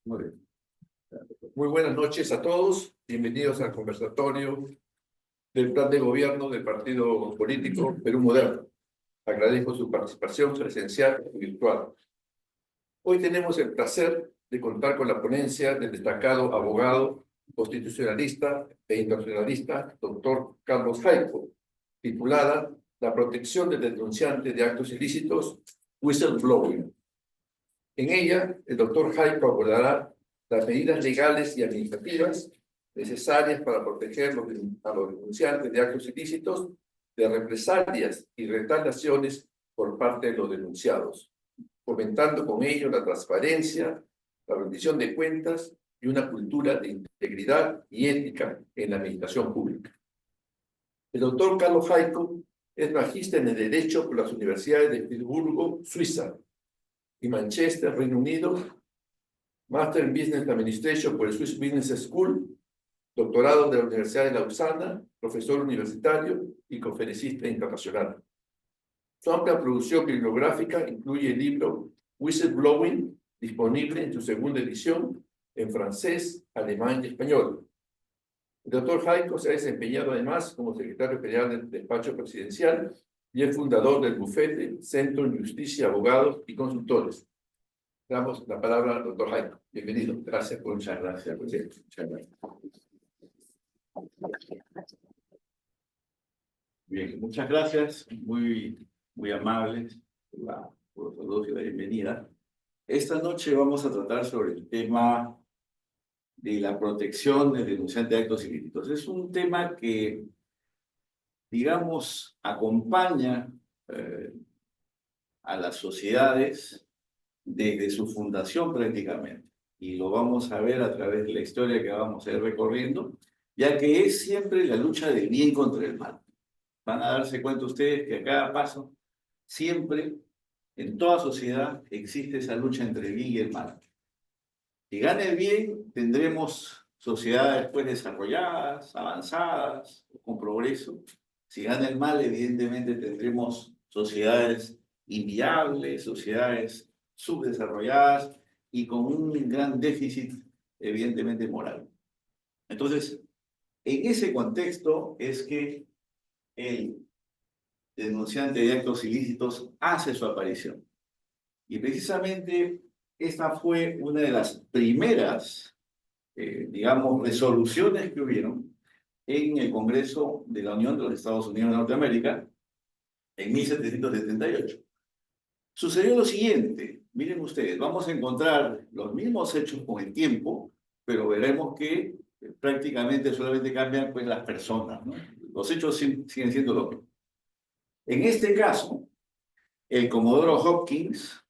Muy bien. Muy buenas noches a todos. Bienvenidos al conversatorio del Plan de Gobierno del Partido Político Perú Moderno. Agradezco su participación presencial y virtual. Hoy tenemos el placer de contar con la ponencia del destacado abogado constitucionalista e internacionalista, doctor Carlos Jaico, titulada La protección del denunciante de actos ilícitos, whistleblowing. En ella, el doctor Jaico abordará las medidas legales y administrativas necesarias para proteger a los denunciantes de actos ilícitos de represalias y retaliaciones por parte de los denunciados, fomentando con ello la transparencia, la rendición de cuentas y una cultura de integridad y ética en la administración pública. El doctor Carlos Jaico es magíster en Derecho por las universidades de Edimburgo, Suiza, y Manchester, Reino Unido, Master in Business Administration por el Swiss Business School, doctorado de la Universidad de Lausana, profesor universitario y conferencista internacional. Su amplia producción bibliográfica incluye el libro Whistleblowing, disponible en su segunda edición en francés, alemán y español. El doctor Jaico se ha desempeñado además como secretario general del despacho presidencial y es fundador del bufete Centro en Justicia, Abogados y Consultores. Damos la palabra al doctor Jaico. Bienvenido. Gracias. Muchas gracias, presidente. Muchas gracias. Bien, muchas gracias. Muy amables por los saludos y la bienvenida. Esta noche vamos a tratar sobre el tema de la protección del denunciante de actos ilícitos. Es un tema que, digamos, acompaña a las sociedades desde su fundación prácticamente. Y lo vamos a ver a través de la historia que vamos a ir recorriendo, ya que es siempre la lucha del bien contra el mal. Van a darse cuenta ustedes que a cada paso, siempre, en toda sociedad, existe esa lucha entre el bien y el mal. Si gana el bien, tendremos sociedades pues desarrolladas, avanzadas, con progreso. Si gana el mal, evidentemente tendremos sociedades inviables, sociedades subdesarrolladas y con un gran déficit, evidentemente, moral. Entonces, en ese contexto es que el denunciante de actos ilícitos hace su aparición. Y precisamente esta fue una de las primeras, digamos, resoluciones que hubieron en el Congreso de la Unión de los Estados Unidos de Norteamérica en 1778. Sucedió lo siguiente, miren ustedes, vamos a encontrar los mismos hechos con el tiempo, pero veremos que prácticamente solamente cambian pues, las personas, ¿no? Los hechos siguen siendo lo mismo. En este caso, el comodoro Hopkins,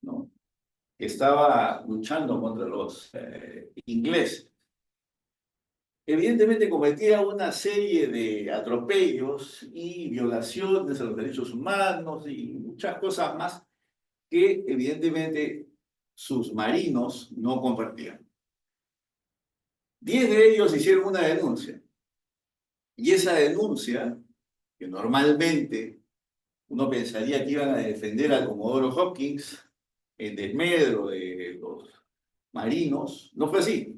¿no?, que estaba luchando contra los ingleses, evidentemente cometía una serie de atropellos y violaciones a los derechos humanos y muchas cosas más que evidentemente sus marinos no compartían. 10 de ellos hicieron una denuncia y esa denuncia, que normalmente uno pensaría que iban a defender al comodoro Hopkins en desmedro de los marinos, no fue así.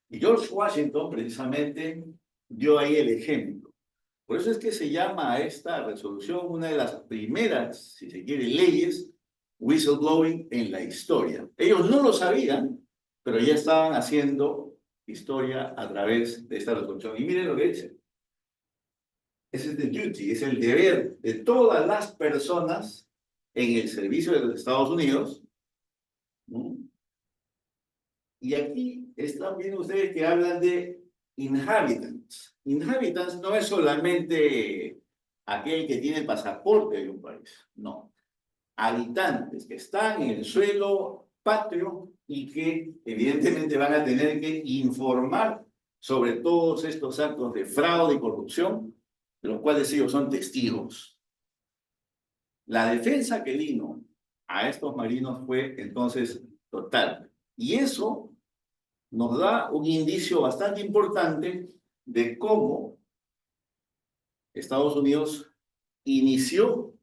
Y George Washington precisamente dio ahí el ejemplo. Por eso es que se llama a esta resolución una de las primeras, si se quiere, leyes whistleblowing en la historia. Ellos no lo sabían, pero ya estaban haciendo historia a través de esta resolución. Y miren lo que dice. Ese es the duty, es el deber de todas las personas en el servicio de los Estados Unidos, ¿no? Y aquí están viendo ustedes que hablan de inhabitants. Inhabitants no es solamente aquel que tiene el pasaporte de un país, no. Habitantes que están en el suelo patrio y que evidentemente van a tener que informar sobre todos estos actos de fraude y corrupción, de los cuales ellos son testigos. La defensa que vino a estos marinos fue entonces total. Y eso nos da un indicio bastante importante de cómo Estados Unidos inició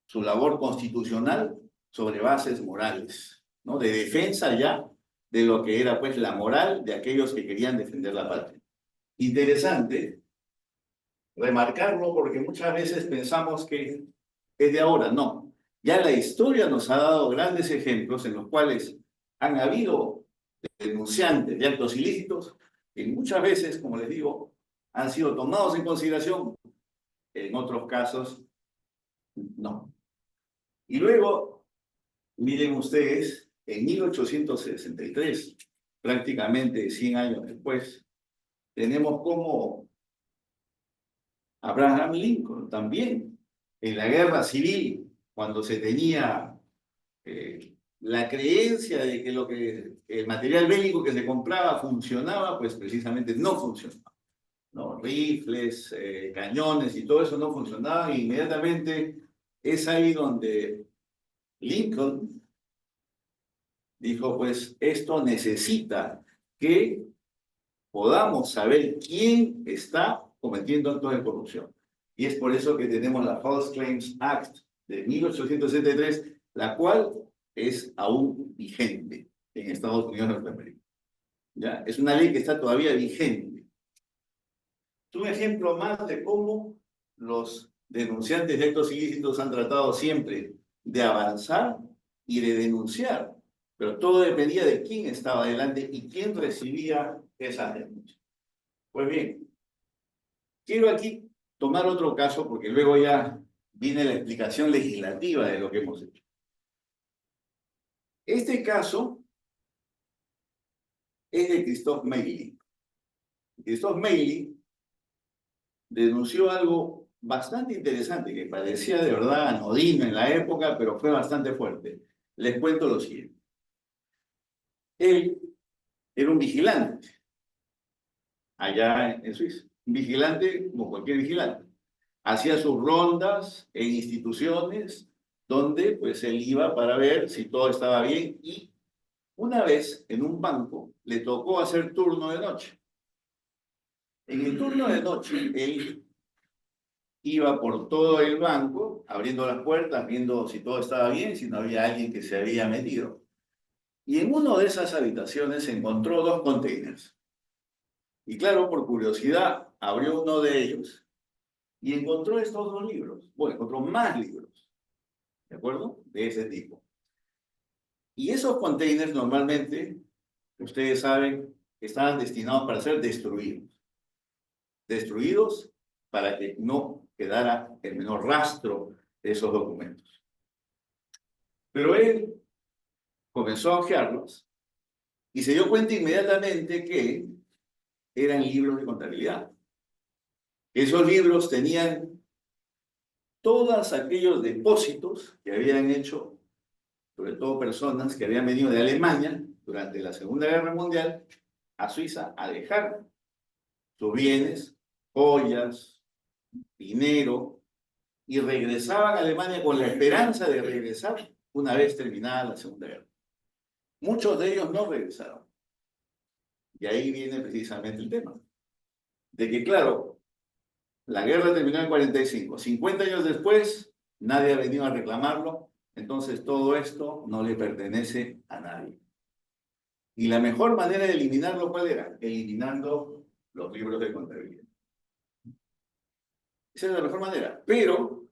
su labor constitucional sobre bases morales, ¿no?, de defensa ya de lo que era pues la moral de aquellos que querían defender la patria. Interesante remarcarlo porque muchas veces pensamos que es de ahora, no. Ya la historia nos ha dado grandes ejemplos en los cuales han habido denunciantes de actos ilícitos que muchas veces, como les digo, han sido tomados en consideración, en otros casos no. Y luego, miren ustedes, en 1863, prácticamente 100 años después, tenemos como Abraham Lincoln también, en la guerra civil, cuando se tenía la creencia de que el material bélico que se compraba funcionaba, pues precisamente no funcionaba, ¿no? Rifles, cañones y todo eso no funcionaba, e inmediatamente es ahí donde Lincoln dijo, pues esto necesita que podamos saber quién está cometiendo actos de corrupción. Y es por eso que tenemos la False Claims Act de 1873, la cual es aún vigente en Estados Unidos de Norteamérica. ¿Ya? Es una ley que está todavía vigente. Es un ejemplo más de cómo los denunciantes de actos ilícitos han tratado siempre de avanzar y de denunciar, pero todo dependía de quién estaba adelante y quién recibía esas denuncias. Pues bien, quiero aquí tomar otro caso porque luego ya viene la explicación legislativa de lo que hemos hecho. Este caso es de Christoph Meili. Christoph Meili denunció algo bastante interesante que parecía de verdad anodino en la época, pero fue bastante fuerte. Les cuento lo siguiente. Él era un vigilante allá en Suiza. Un vigilante como cualquier vigilante. Hacía sus rondas en instituciones donde pues él iba para ver si todo estaba bien y una vez en un banco le tocó hacer turno de noche. En el turno de noche él iba por todo el banco abriendo las puertas, viendo si todo estaba bien, si no había alguien que se había metido. Y en una de esas habitaciones encontró dos containers. Y claro, por curiosidad, abrió uno de ellos y encontró estos dos libros. Bueno, encontró más libros, ¿de acuerdo? De ese tipo. Y esos containers normalmente, ustedes saben, estaban destinados para ser destruidos. Destruidos para que no quedara el menor rastro de esos documentos. Pero él comenzó a hojearlos y se dio cuenta inmediatamente que eran libros de contabilidad. Esos libros tenían todos aquellos depósitos que habían hecho, sobre todo personas que habían venido de Alemania durante la Segunda Guerra Mundial a Suiza a dejar sus bienes, joyas, dinero, y regresaban a Alemania con la esperanza de regresar una vez terminada la Segunda Guerra. Muchos de ellos no regresaron. Y ahí viene precisamente el tema. De que, claro, la guerra terminó en 45. 50 años después, nadie ha venido a reclamarlo. Entonces, todo esto no le pertenece a nadie. Y la mejor manera de eliminarlo, ¿cuál era? Eliminando los libros de contabilidad. Esa es la mejor manera. Pero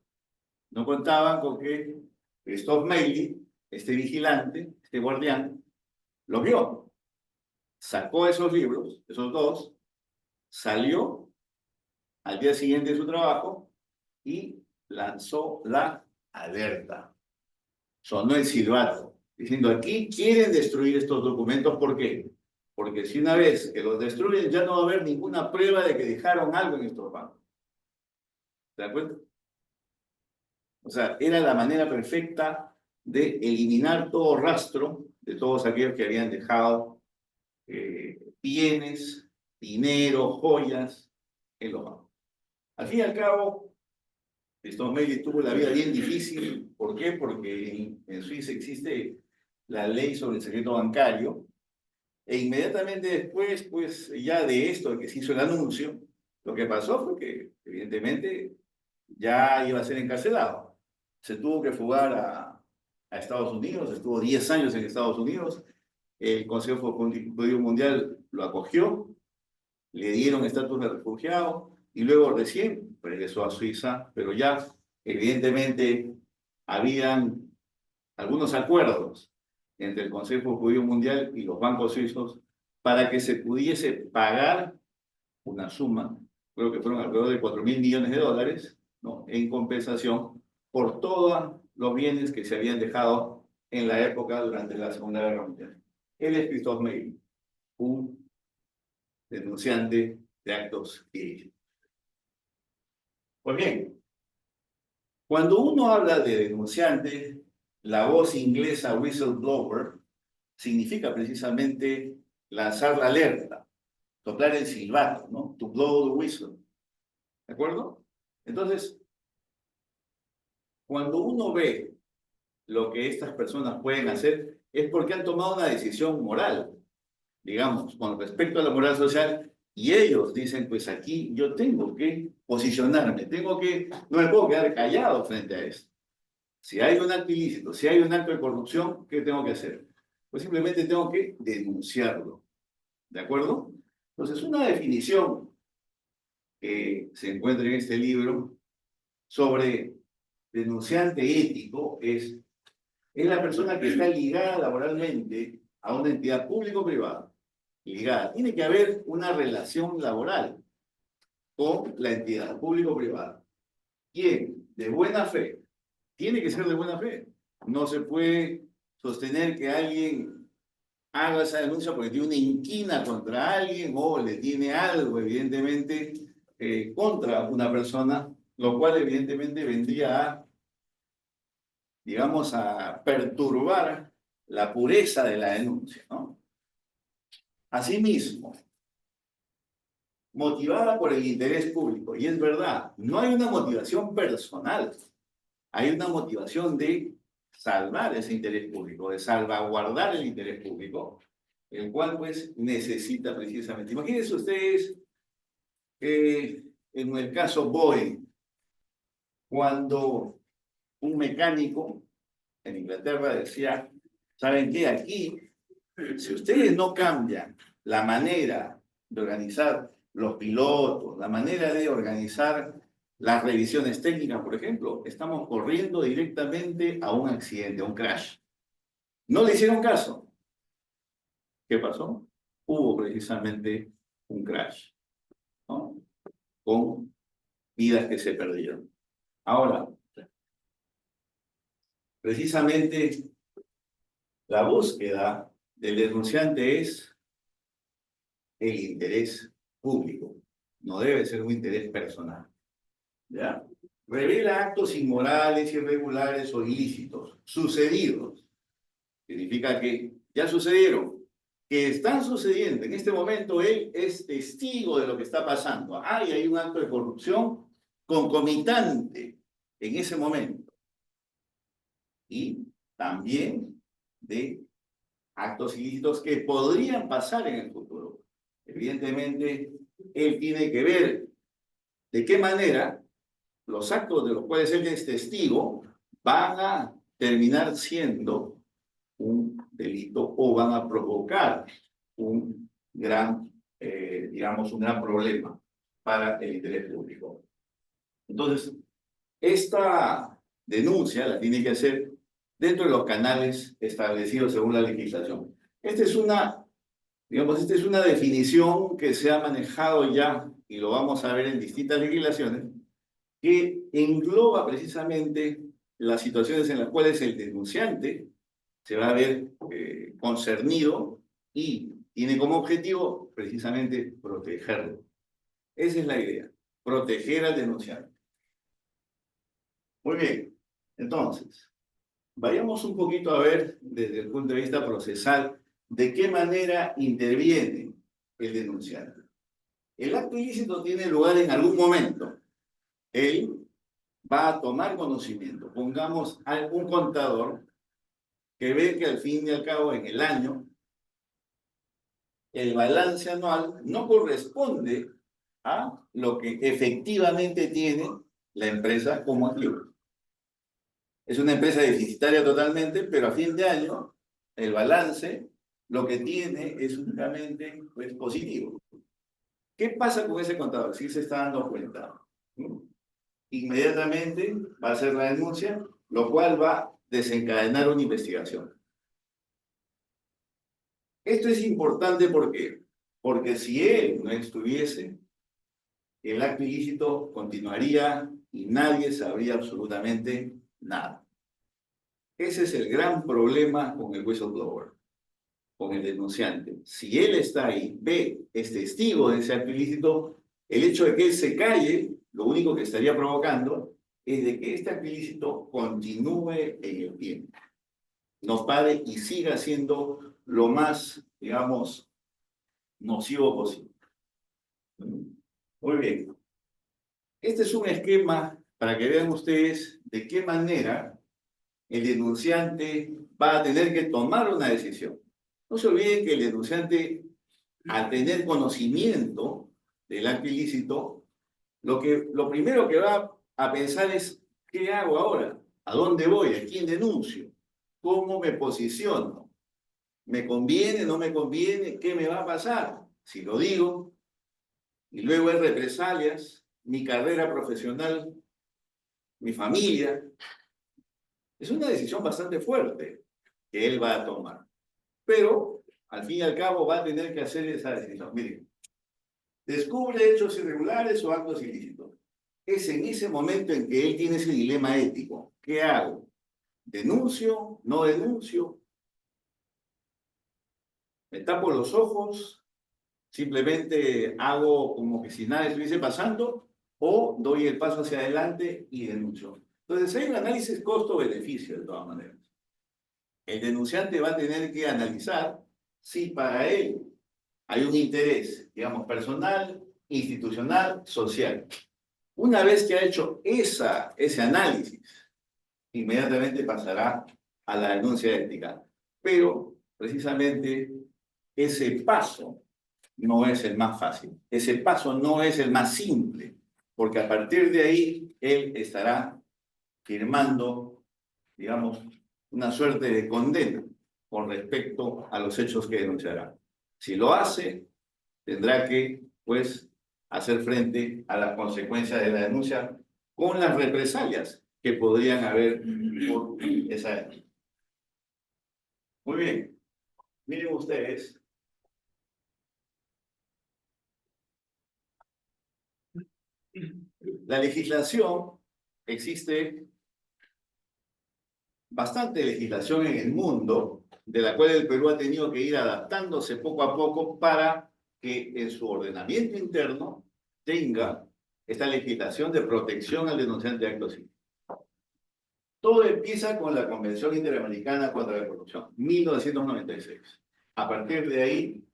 no contaban con que Christoph Meili, este vigilante, este guardián, lo vio. Sacó esos libros, esos dos, salió al día siguiente de su trabajo y lanzó la alerta. Sonó el silbato, diciendo, aquí quieren destruir estos documentos. ¿Por qué? Porque si una vez que los destruyen, ya no va a haber ninguna prueba de que dejaron algo en estos bancos. ¿Se dan cuenta? O sea, era la manera perfecta de eliminar todo rastro de todos aquellos que habían dejado bienes, dinero, joyas en los bancos. Al fin y al cabo, Christoph Meili tuvo la vida bien difícil. ¿Por qué? Porque en Suiza existe la ley sobre el secreto bancario e inmediatamente después, pues ya de esto, de que se hizo el anuncio, lo que pasó fue que evidentemente ya iba a ser encarcelado. Se tuvo que fugar a Estados Unidos, estuvo 10 años en Estados Unidos El Consejo Judío Mundial lo acogió, le dieron estatus de refugiado y luego recién regresó a Suiza, pero ya evidentemente habían algunos acuerdos entre el Consejo Judío Mundial y los bancos suizos para que se pudiese pagar una suma, creo que fueron alrededor de 4.000 millones de dólares, ¿no?, en compensación por todos los bienes que se habían dejado en la época durante la Segunda Guerra Mundial. Él es Christophe Meilly, un denunciante de actos ilícitos. Pues bien, cuando uno habla de denunciante, la voz inglesa whistleblower significa precisamente lanzar la alerta, soplar el silbato, ¿no? To blow the whistle. ¿De acuerdo? Entonces, cuando uno ve lo que estas personas pueden hacer, es porque han tomado una decisión moral, digamos, con respecto a la moral social, y ellos dicen, pues aquí yo tengo que posicionarme, no me puedo quedar callado frente a esto. Si hay un acto ilícito, si hay un acto de corrupción, ¿qué tengo que hacer? Pues simplemente tengo que denunciarlo. ¿De acuerdo? Entonces, una definición que se encuentra en este libro sobre denunciante ético es la persona que está ligada laboralmente a una entidad pública o privada. Ligada. Tiene que haber una relación laboral con la entidad pública o privada. ¿Quién? De buena fe. Tiene que ser de buena fe. No se puede sostener que alguien haga esa denuncia porque tiene una inquina contra alguien o le tiene algo, evidentemente, contra una persona, lo cual evidentemente vendría a, digamos, a perturbar la pureza de la denuncia, ¿no? Asimismo, motivada por el interés público, y es verdad, no hay una motivación personal, hay una motivación de salvar ese interés público, de salvaguardar el interés público, el cual pues necesita precisamente. Imagínense ustedes en el caso Boeing, cuando un mecánico en Inglaterra decía, ¿saben qué? Aquí, si ustedes no cambian la manera de organizar los pilotos, la manera de organizar las revisiones técnicas, por ejemplo, estamos corriendo directamente a un accidente, a un crash. No le hicieron caso. ¿Qué pasó? Hubo precisamente un crash, ¿no?, con vidas que se perdieron. Ahora, precisamente la búsqueda del denunciante es el interés público, no debe ser un interés personal, ¿ya? Revela actos inmorales, irregulares o ilícitos sucedidos. Significa que ya sucedieron, que están sucediendo. En este momento él es testigo de lo que está pasando. Hay un acto de corrupción concomitante en ese momento. Y también de actos ilícitos que podrían pasar en el futuro. Evidentemente, él tiene que ver de qué manera los actos de los cuales él es testigo van a terminar siendo un delito o van a provocar un gran, digamos, un gran problema para el interés público. Entonces, esta denuncia la tiene que hacer dentro de los canales establecidos según la legislación. Esta es una definición que se ha manejado ya, y lo vamos a ver en distintas legislaciones, que engloba precisamente las situaciones en las cuales el denunciante se va a ver concernido y tiene como objetivo precisamente protegerlo. Esa es la idea, proteger al denunciante. Muy bien, entonces, vayamos un poquito a ver desde el punto de vista procesal de qué manera interviene el denunciante. El acto ilícito tiene lugar en algún momento. Él va a tomar conocimiento. Pongamos a un contador que ve que al fin y al cabo en el año el balance anual no corresponde a lo que efectivamente tiene la empresa como activo. Es una empresa deficitaria totalmente, pero a fin de año el balance lo que tiene es únicamente pues, positivo. ¿Qué pasa con ese contador? Si se está dando cuenta, ¿no? Inmediatamente va a hacer la denuncia, lo cual va a desencadenar una investigación. Esto es importante porque si él no estuviese, el acto ilícito continuaría y nadie sabría absolutamente nada. Ese es el gran problema con el whistleblower, con el denunciante. Si él está ahí, es testigo de ese acto ilícito, el hecho de que él se calle, lo único que estaría provocando es de que este acto ilícito continúe en el tiempo, no pare y siga siendo lo más, digamos, nocivo posible. Muy bien. Este es un esquema para que vean ustedes de qué manera el denunciante va a tener que tomar una decisión. No se olviden que el denunciante, al tener conocimiento del acto ilícito, lo primero que va a pensar es, ¿qué hago ahora? ¿A dónde voy? ¿A quién denuncio? ¿Cómo me posiciono? ¿Me conviene? ¿No me conviene? ¿Qué me va a pasar? Si lo digo, y luego hay represalias, mi carrera profesional, mi familia. Es una decisión bastante fuerte que él va a tomar. Pero, al fin y al cabo, va a tener que hacer esa decisión. Miren, descubre hechos irregulares o actos ilícitos. Es en ese momento en que él tiene ese dilema ético. ¿Qué hago? ¿Denuncio? ¿No denuncio? ¿Me tapo los ojos? ¿Simplemente hago como que si nada estuviese pasando? ¿O doy el paso hacia adelante y denuncio? Entonces, hay un análisis costo-beneficio, de todas maneras. El denunciante va a tener que analizar si para él hay un interés, digamos, personal, institucional, social. Una vez que ha hecho ese análisis, inmediatamente pasará a la denuncia ética. Pero, precisamente, ese paso no es el más fácil. Ese paso no es el más simple, porque a partir de ahí, él estará firmando, digamos, una suerte de condena con respecto a los hechos que denunciará. Si lo hace, tendrá que, pues, hacer frente a las consecuencias de la denuncia con las represalias que podrían haber por esa denuncia. Muy bien, miren ustedes. La legislación, existe bastante legislación en el mundo, de la cual el Perú ha tenido que ir adaptándose poco a poco para que en su ordenamiento interno tenga esta legislación de protección al denunciante de actos ilícitos. Todo empieza con la Convención Interamericana contra la Corrupción, 1996. A partir de ahí,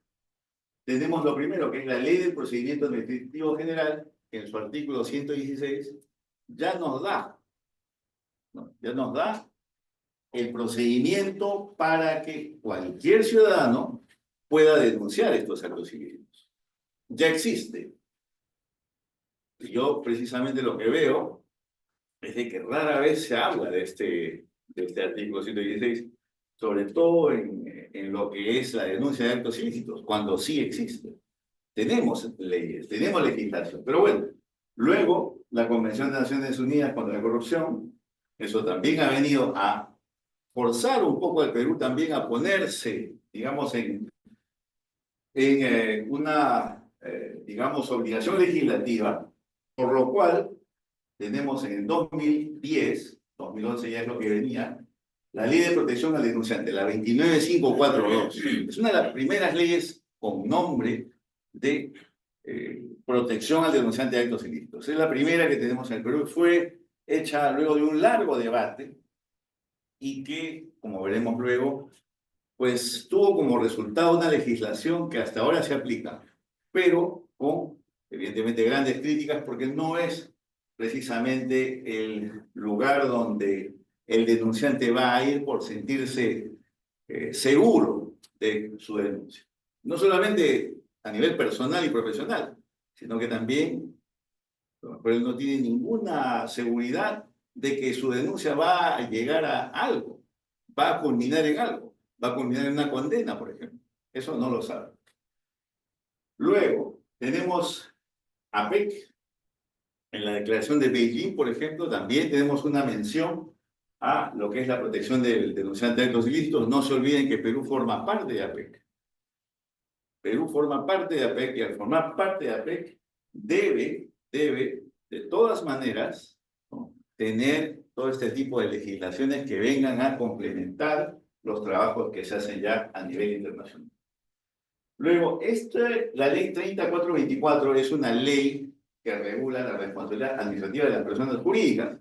tenemos lo primero, que es la Ley del Procedimiento Administrativo General, que en su artículo 116 ya nos da, ¿no? Ya nos da el procedimiento para que cualquier ciudadano pueda denunciar estos actos ilícitos. Ya existe. Y yo precisamente lo que veo es de que rara vez se habla de este artículo 116, sobre todo en lo que es la denuncia de actos ilícitos, cuando sí existe. Tenemos leyes, tenemos legislación, pero bueno, luego la Convención de Naciones Unidas contra la Corrupción, eso también ha venido a forzar un poco al Perú también a ponerse, digamos, en una, digamos, obligación legislativa, por lo cual tenemos en el 2010, 2011 ya es lo que venía, la Ley de Protección al Denunciante, la 29542. Es una de las primeras leyes con nombre de protección al denunciante de actos ilícitos. Es la primera que tenemos en el Perú. Fue hecha luego de un largo debate y que, como veremos luego, pues tuvo como resultado una legislación que hasta ahora se aplica, pero con, evidentemente, grandes críticas porque no es precisamente el lugar donde el denunciante va a ir por sentirse seguro de su denuncia. No solamente a nivel personal y profesional, sino que también pero él no tiene ninguna seguridad de que su denuncia va a llegar a algo, va a culminar en algo, va a culminar en una condena, por ejemplo. Eso no lo saben. Luego, tenemos APEC. En la declaración de Beijing, por ejemplo, también tenemos una mención a lo que es la protección del denunciante de actos ilícitos. No se olviden que Perú forma parte de APEC. Perú forma parte de APEC y al formar parte de APEC debe de todas maneras, ¿no?, tener todo este tipo de legislaciones que vengan a complementar los trabajos que se hacen ya a nivel internacional. Luego, la ley 3424 es una ley que regula la responsabilidad administrativa de las personas jurídicas.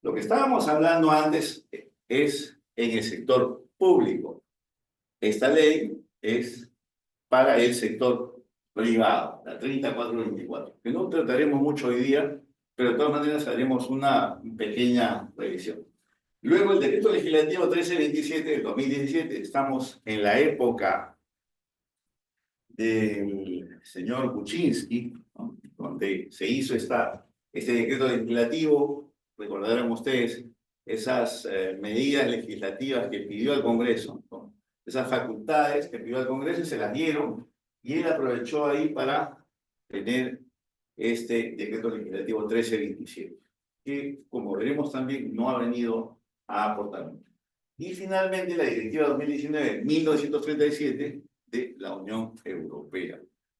Lo que estábamos hablando antes es en el sector público. Esta ley es para el sector privado, la 3424, que no trataremos mucho hoy día, pero de todas maneras haremos una pequeña revisión. Luego, el decreto legislativo 1327 del 2017, estamos en la época del señor Kuczynski, ¿no?, donde se hizo este decreto legislativo. Recordarán ustedes esas medidas legislativas que pidió el Congreso, ¿no?, esas facultades que pidió el Congreso, se las dieron, y él aprovechó ahí para tener este decreto legislativo 1327, que, como veremos también, no ha venido a aportar mucho. Y finalmente la Directiva 2019-1937 de la Unión Europea,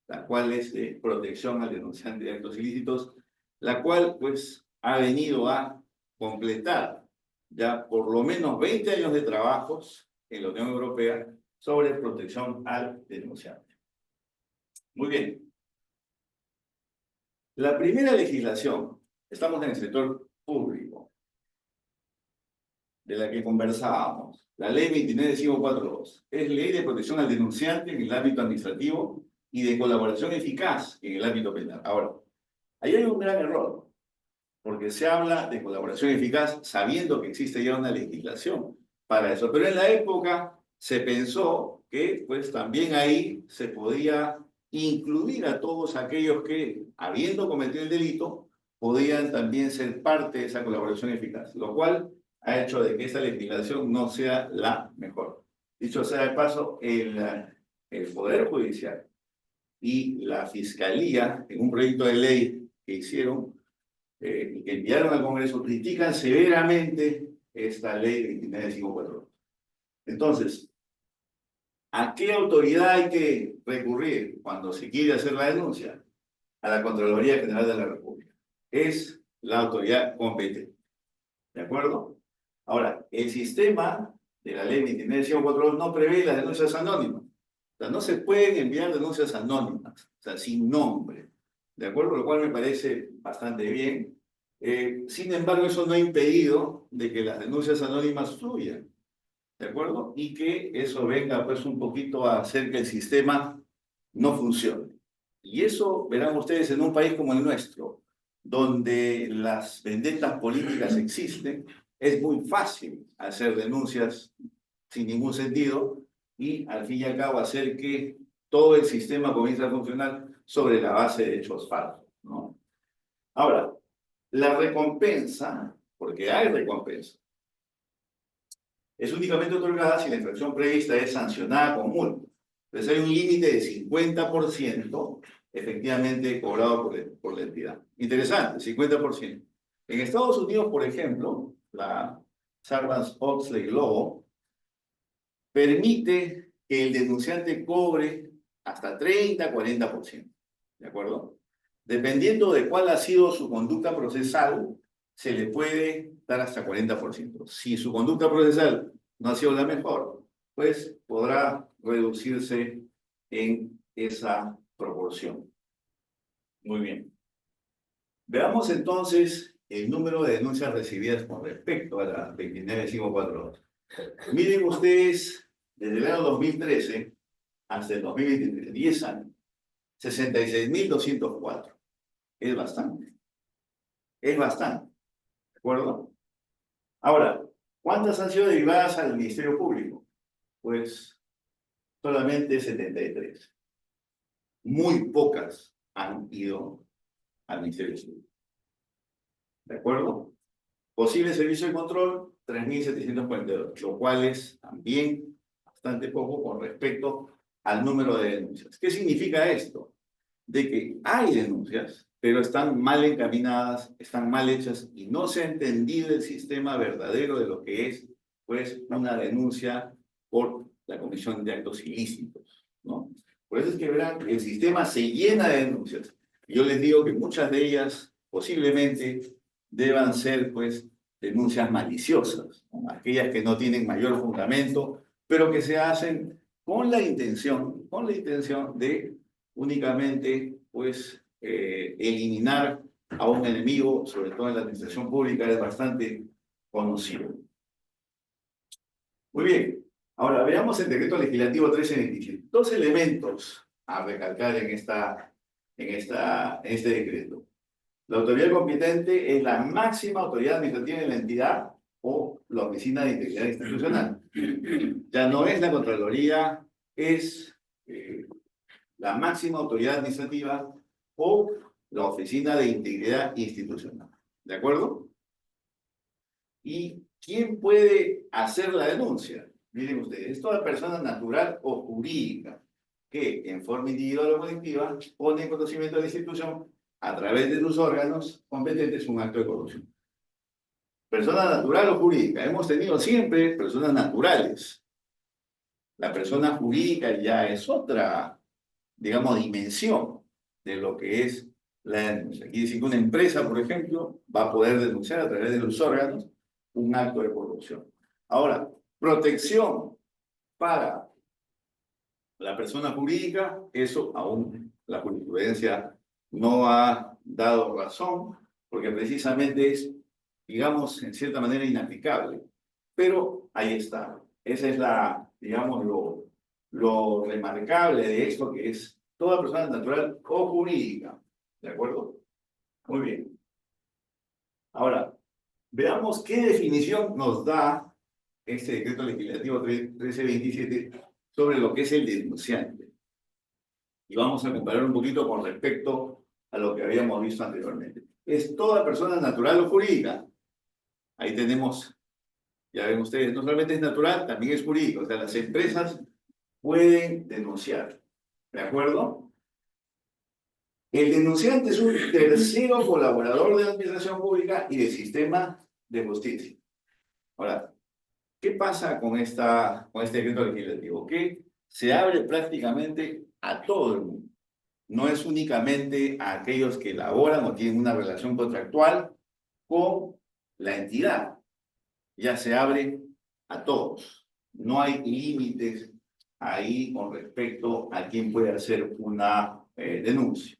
la cual es de protección al denunciante de actos ilícitos, la cual pues ha venido a completar ya por lo menos 20 años de trabajos en la Unión Europea sobre protección al denunciante. Muy bien. La primera legislación, estamos en el sector público, de la que conversábamos, la ley 29542, es ley de protección al denunciante en el ámbito administrativo y de colaboración eficaz en el ámbito penal. Ahora, ahí hay un gran error, porque se habla de colaboración eficaz sabiendo que existe ya una legislación para eso, pero en la época se pensó que pues también ahí se podía incluir a todos aquellos que, habiendo cometido el delito, podían también ser parte de esa colaboración eficaz, lo cual ha hecho de que esta legislación no sea la mejor. Dicho sea de paso, el Poder Judicial y la Fiscalía, en un proyecto de ley que hicieron y que enviaron al Congreso, critican severamente esta ley 29542. Entonces, ¿a qué autoridad hay que recurrir cuando se quiere hacer la denuncia? A la Contraloría General de la República. Es la autoridad competente. ¿De acuerdo? Ahora, el sistema de la ley 29542 no prevé las denuncias anónimas. O sea, no se pueden enviar denuncias anónimas, o sea, sin nombre. ¿De acuerdo? Lo cual me parece bastante bien. Sin embargo, eso no ha impedido de que las denuncias anónimas fluyan. ¿De acuerdo? Y que eso venga pues un poquito a hacer que el sistema no funcione. Y eso verán ustedes en un país como el nuestro, donde las vendetas políticas existen, es muy fácil hacer denuncias sin ningún sentido y al fin y al cabo hacer que todo el sistema comience a funcionar sobre la base de hechos falsos, ¿no? Ahora, la recompensa, porque hay recompensa, es únicamente otorgada si la infracción prevista es sancionada con multa. Entonces hay un límite de 50% efectivamente cobrado por la entidad. Interesante, 50%. En Estados Unidos, por ejemplo, la Sarbanes-Oxley Law permite que el denunciante cobre hasta 30-40%. ¿De acuerdo? Dependiendo de cuál ha sido su conducta procesal, se le puede dar hasta 40%. Si su conducta procesal no ha sido la mejor, pues podrá reducirse en esa proporción. Muy bien. Veamos entonces el número de denuncias recibidas con respecto a la 29542. Miren ustedes, desde el año 2013 hasta el 2023, 10 años, 66.204. Es bastante. Es bastante. ¿De acuerdo? Ahora, ¿cuántas han sido derivadas al Ministerio Público? Pues solamente 73. Muy pocas han ido al Ministerio Público. ¿De acuerdo? Posible servicio de control, 3.742, lo cual es también bastante poco con respecto al número de denuncias. ¿Qué significa esto? De que hay denuncias, pero están mal encaminadas, están mal hechas y no se ha entendido el sistema verdadero de lo que es, pues, una denuncia por la comisión de actos ilícitos, ¿no? Por eso es que verán, el sistema se llena de denuncias. Yo les digo que muchas de ellas posiblemente deban ser, pues, denuncias maliciosas, ¿no? Aquellas que no tienen mayor fundamento, pero que se hacen con la intención de únicamente, pues, eliminar a un enemigo, sobre todo en la administración pública, es bastante conocido. Muy bien. Ahora, veamos el decreto legislativo 1327. Dos elementos a recalcar en este decreto. La autoridad competente es la máxima autoridad administrativa de la entidad o la Oficina de Integridad Institucional. Ya no es la Contraloría, es la máxima autoridad administrativa o la Oficina de Integridad Institucional. ¿De acuerdo? ¿Y quién puede hacer la denuncia? Miren ustedes, es toda persona natural o jurídica que en forma individual o colectiva pone en conocimiento de la institución a través de sus órganos competentes un acto de corrupción. Persona natural o jurídica. Hemos tenido siempre personas naturales. La persona jurídica ya es otra, digamos, dimensión de lo que es la denuncia. Quiere decir que una empresa, por ejemplo, va a poder denunciar a través de los órganos un acto de corrupción. Ahora, protección para la persona jurídica, eso aún la jurisprudencia no ha dado razón, porque precisamente es, digamos, en cierta manera inaplicable. Pero ahí está. Esa es la, digamos, lo remarcable de esto, que es toda persona natural o jurídica. ¿De acuerdo? Muy bien. Ahora, veamos qué definición nos da este decreto legislativo 1327 sobre lo que es el denunciante. Y vamos a comparar un poquito con respecto a lo que habíamos visto anteriormente. Es toda persona natural o jurídica. Ahí tenemos, ya ven ustedes, no solamente es natural, también es jurídico. O sea, las empresas pueden denunciar. ¿De acuerdo? El denunciante es un tercero colaborador de la administración pública y del sistema de justicia. Ahora, ¿qué pasa con este decreto legislativo? Que se abre prácticamente a todo el mundo. No es únicamente a aquellos que elaboran o tienen una relación contractual con la entidad. Ya se abre a todos. No hay límites ahí con respecto a quién puede hacer una denuncia.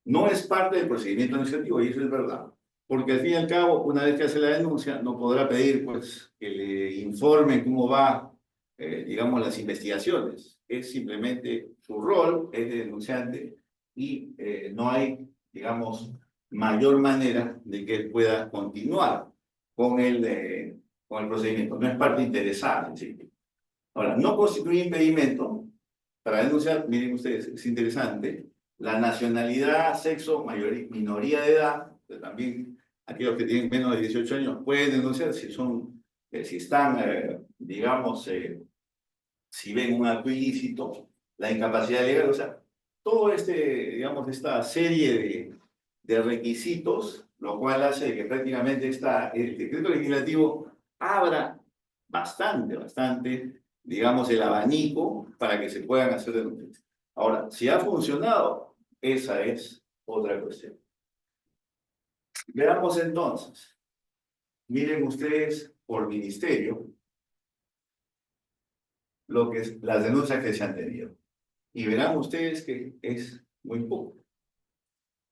No es parte del procedimiento administrativo, y eso es verdad. Porque al fin y al cabo, una vez que hace la denuncia, no podrá pedir, pues, que le informen cómo va, digamos, las investigaciones. Es simplemente su rol, es de denunciante, y no hay, digamos, mayor manera de que él pueda continuar con el procedimiento. No es parte interesada en sí. Ahora, no constituye impedimento para denunciar, miren ustedes, es interesante, la nacionalidad, sexo, minoría de edad, pero también aquellos que tienen menos de 18 años pueden denunciar si están, digamos, si ven un acto ilícito, la incapacidad legal, o sea, todo digamos, esta serie de requisitos, lo cual hace que prácticamente el decreto legislativo abra bastante, digamos, el abanico para que se puedan hacer denuncias. Ahora, si ha funcionado, esa es otra cuestión. Veamos entonces. Miren ustedes por ministerio las denuncias que se han tenido. Y verán ustedes que es muy poco.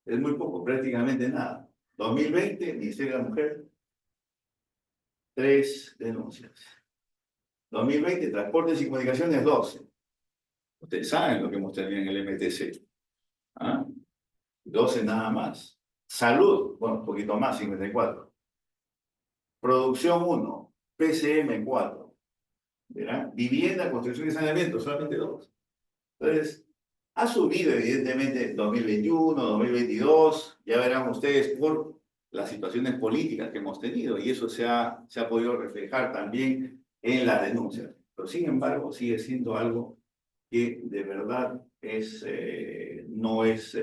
Es muy poco, prácticamente nada. 2020, Ministerio de la Mujer, 3 denuncias. 2020, Transportes y Comunicaciones, 12. Ustedes saben lo que hemos tenido en el MTC. ¿Ah? 12 nada más. Salud, bueno, un poquito más, 54. Producción 1, PCM 4. ¿Verán? Vivienda, construcción y saneamiento, solamente 2. Entonces, ha subido evidentemente 2021, 2022, ya verán ustedes por las situaciones políticas que hemos tenido y eso se ha podido reflejar también en las denuncias. Pero sin embargo, sigue siendo algo que de verdad no es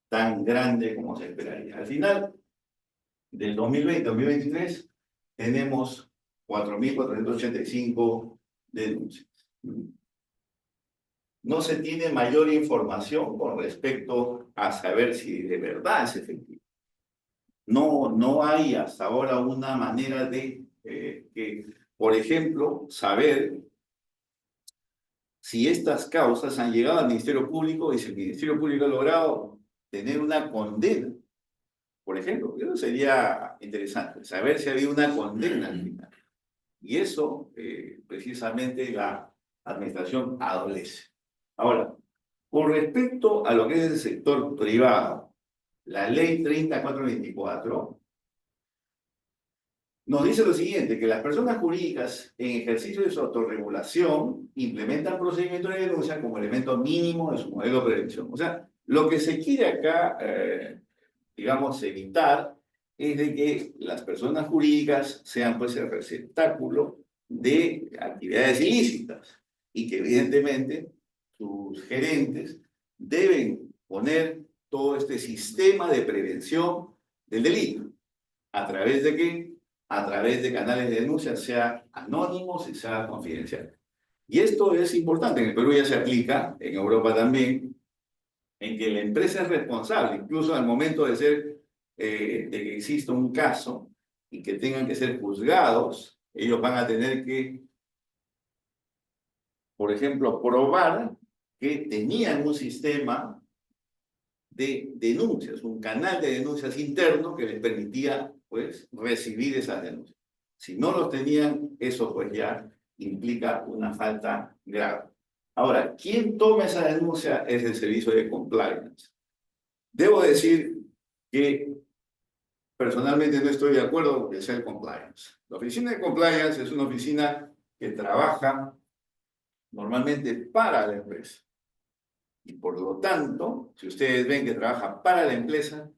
tan grande como se esperaría. Al final del 2020-2023 tenemos 4.485 denuncias. No se tiene mayor información con respecto a saber si de verdad es efectivo. No hay hasta ahora una manera de, por ejemplo, saber si estas causas han llegado al Ministerio Público y si el Ministerio Público ha logrado tener una condena. Por ejemplo, eso sería interesante, saber si ha habido una condena al final. Y eso, precisamente, la administración adolece. Ahora, con respecto a lo que es el sector privado, la ley 3424 nos dice lo siguiente, que las personas jurídicas en ejercicio de su autorregulación implementan procedimientos de denuncia como elemento mínimo de su modelo de prevención. O sea, lo que se quiere acá, digamos, evitar es de que las personas jurídicas sean pues el receptáculo de actividades ilícitas y que evidentemente sus gerentes deben poner todo este sistema de prevención del delito. ¿A través de qué? A través de canales de denuncia, sea anónimos y sea confidencial. Y esto es importante, en el Perú ya se aplica, en Europa también, en que la empresa es responsable, incluso al momento de que exista un caso y que tengan que ser juzgados, ellos van a tener que, por ejemplo, probar que tenían un sistema de denuncias, un canal de denuncias interno que les permitía, pues, recibir esas denuncias. Si no los tenían, eso pues ya implica una falta grave. Ahora, ¿quién toma esa denuncia? Es el servicio de compliance. Debo decir que personalmente no estoy de acuerdo con que sea el compliance. La oficina de compliance es una oficina que trabaja normalmente para la empresa. Y por lo tanto, si ustedes ven que trabaja para la empresa,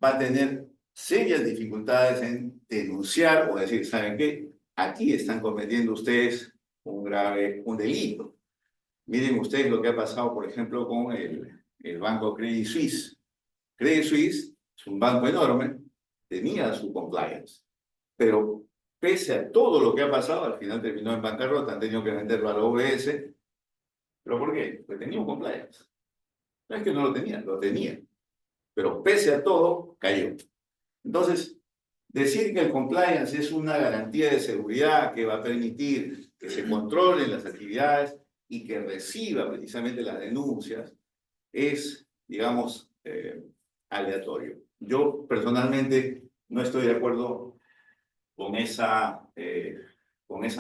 va a tener serias dificultades en denunciar o decir, ¿saben qué? Aquí están cometiendo ustedes un delito. Miren ustedes lo que ha pasado, por ejemplo, con el banco Credit Suisse. Credit Suisse es un banco enorme, tenía su compliance, pero pese a todo lo que ha pasado, al final terminó en bancarrota, han tenido que venderlo a la OBS. ¿Pero por qué? Porque tenía un compliance. No es que no lo tenía, lo tenía. Pero pese a todo, cayó. Entonces, decir que el compliance es una garantía de seguridad que va a permitir que se controlen las actividades y que reciba precisamente las denuncias es, digamos, aleatorio. Yo personalmente no estoy de acuerdo con esa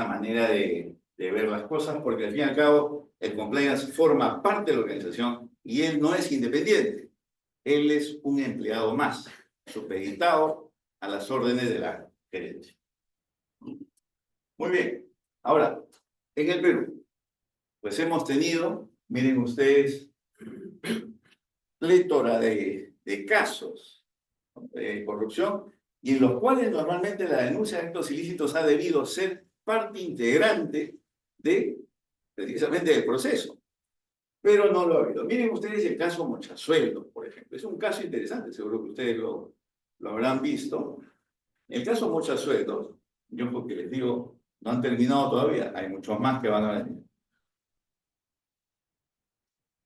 manera de ver las cosas, porque al fin y al cabo el compliance forma parte de la organización y él no es independiente. Él es un empleado más, supeditado a las órdenes de la gerencia. Muy bien. Ahora, en el Perú, pues hemos tenido, miren ustedes, plétora de casos de corrupción y en los cuales normalmente la denuncia de actos ilícitos ha debido ser parte integrante de, precisamente, del proceso. Pero no lo ha habido. Miren ustedes el caso Mochasueldo, por ejemplo. Es un caso interesante, seguro que ustedes lo habrán visto. El caso Mochasueldo, yo porque les digo, no han terminado todavía, hay muchos más que van a venir.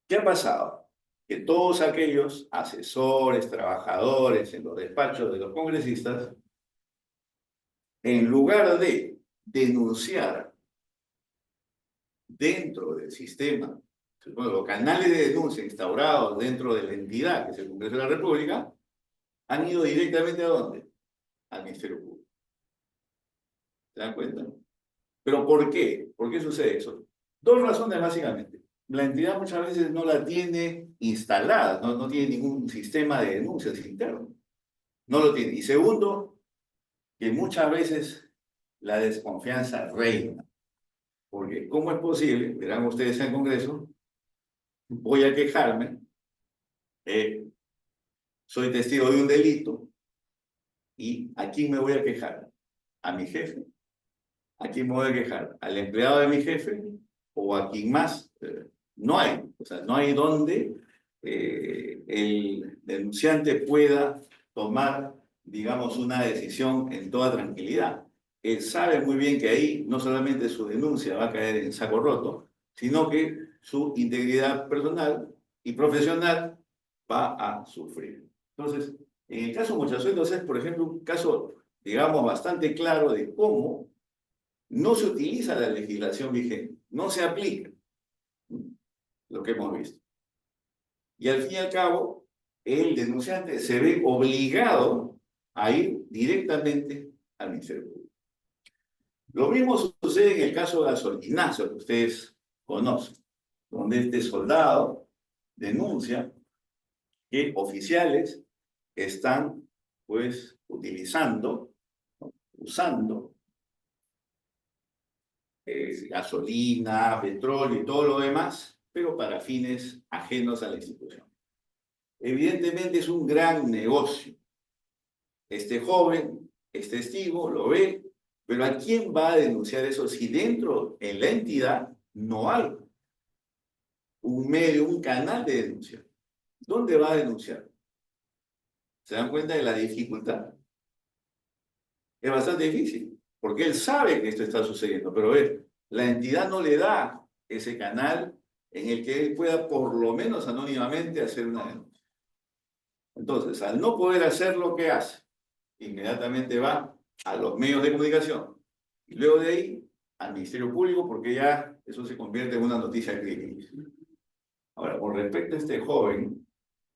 ¿Qué ha pasado? Que todos aquellos asesores, trabajadores en los despachos de los congresistas, en lugar de denunciar dentro del sistema, bueno, los canales de denuncia instaurados dentro de la entidad que es el Congreso de la República, han ido directamente ¿a dónde? Al Ministerio Público. ¿Se dan cuenta? ¿Pero por qué? ¿Por qué sucede eso? Dos razones básicamente. La entidad muchas veces no la tiene instalada, no tiene ningún sistema de denuncias interno. No lo tiene. Y segundo, que muchas veces la desconfianza reina. Porque ¿cómo es posible? Verán ustedes en el Congreso, voy a quejarme, soy testigo de un delito, ¿y a quién me voy a quejar? ¿A mi jefe? ¿A quién me voy a quejar? ¿Al empleado de mi jefe? ¿O a quién más? no hay. O sea, no hay donde el denunciante pueda tomar, digamos, una decisión en toda tranquilidad. Él sabe muy bien que ahí no solamente su denuncia va a caer en saco roto, sino que su integridad personal y profesional va a sufrir. Entonces, en el caso Mochasuelos es, por ejemplo, un caso, digamos, bastante claro de cómo no se utiliza la legislación vigente, no se aplica lo que hemos visto. Y al fin y al cabo, el denunciante se ve obligado a ir directamente al Ministerio Público. Lo mismo sucede en el caso de Gasolinazo, que ustedes conocen, donde este soldado denuncia que oficiales están, pues, utilizando, ¿no? Usando gasolina, petróleo y todo lo demás, pero para fines ajenos a la institución. Evidentemente es un gran negocio. Este joven es testigo, lo ve, pero ¿a quién va a denunciar eso si dentro, en la entidad, no hay un medio, un canal de denuncia? ¿Dónde va a denunciar? ¿Se dan cuenta de la dificultad? Es bastante difícil, porque él sabe que esto está sucediendo, pero la entidad no le da ese canal en el que él pueda, por lo menos anónimamente, hacer una denuncia. Entonces, al no poder hacer lo que hace, inmediatamente va a los medios de comunicación y luego de ahí al Ministerio Público, porque ya eso se convierte en una noticia crítica. Ahora, con respecto a este joven,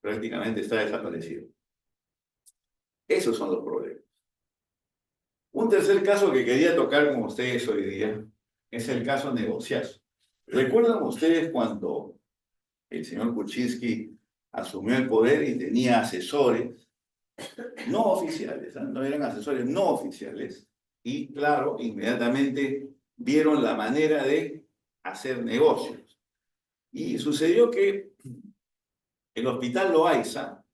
prácticamente está desaparecido. Esos son los problemas. Un tercer caso que quería tocar con ustedes hoy día es el caso Negociazo. ¿Recuerdan ustedes cuando el señor Kuczynski asumió el poder y tenía asesores no oficiales, ¿eh? No eran asesores no oficiales, y claro, inmediatamente vieron la manera de hacer negocios. Y sucedió que el Hospital Loaiza